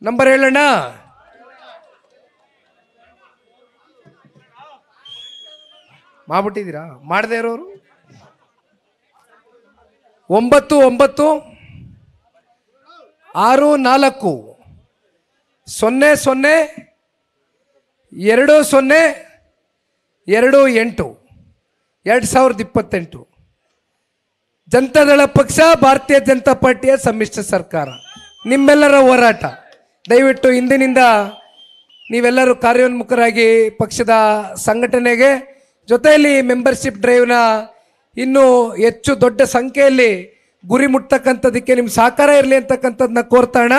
ನಂಬರ್ ಹೇಳೋಣ. ಮಾಡ್ಬಿಟ್ಟಿದ್ದೀರಾ? ಮಾಡದೇ ಇರೋರು 99640028 ಜನತಾದಳ ಪಕ್ಷ, ಭಾರತೀಯ ಜನತಾ ಪಾರ್ಟಿಯ ಸಮ್ಮಿಶ್ರ ಸರ್ಕಾರ, ನಿಮ್ಮೆಲ್ಲರ ಹೋರಾಟ. ದಯವಿಟ್ಟು ಇಂದಿನಿಂದ ನೀವೆಲ್ಲರೂ ಕಾರ್ಯೋನ್ಮುಖರಾಗಿ ಪಕ್ಷದ ಸಂಘಟನೆಗೆ ಜೊತೆಯಲ್ಲಿ ಮೆಂಬರ್ಶಿಪ್ ಡ್ರೈವ್ನ ಇನ್ನೂ ಹೆಚ್ಚು ದೊಡ್ಡ ಸಂಖ್ಯೆಯಲ್ಲಿ ಗುರಿ ಮುಟ್ಟತಕ್ಕಂಥದಕ್ಕೆ ನಿಮ್ಮ ಸಹಕಾರ ಇರಲಿ ಅಂತಕ್ಕಂಥದ್ದನ್ನ ಕೋರ್ತಾಣ.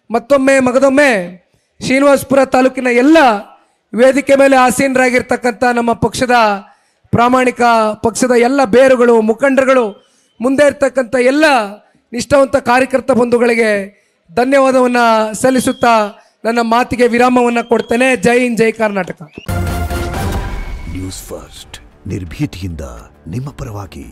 ಮತ್ತೊಮ್ಮೆ ಮಗದೊಮ್ಮೆ ಶ್ರೀನಿವಾಸಪುರ ತಾಲೂಕಿನ ಎಲ್ಲ ವೇದಿಕೆ ಮೇಲೆ ಆಸೀನರಾಗಿರ್ತಕ್ಕಂಥ ನಮ್ಮ ಪಕ್ಷದ ಪ್ರಾಮಾಣಿಕ ಪಕ್ಷದ ಎಲ್ಲ ಬೇರುಗಳು, ಮುಖಂಡರುಗಳು, ಮುಂದೆ ಇರ್ತಕ್ಕಂಥ ಎಲ್ಲ ನಿಷ್ಠಾವಂತ ಕಾರ್ಯಕರ್ತ ಬಂಧುಗಳಿಗೆ ಧನ್ಯವಾದವನ್ನು ಸಲ್ಲಿಸುತ್ತಾ ನನ್ನ ಮಾತಿಗೆ ವಿರಾಮವನ್ನು ಕೊಡ್ತೇನೆ. ಜೈ ಹಿಂದ್, ಜೈ ಕರ್ನಾಟಕ. ನ್ಯೂಸ್ ಫಸ್ಟ್ ನಿರ್ಭೀತಿಯಿಂದ ನಿಮ್ಮ ಪರವಾಗಿ.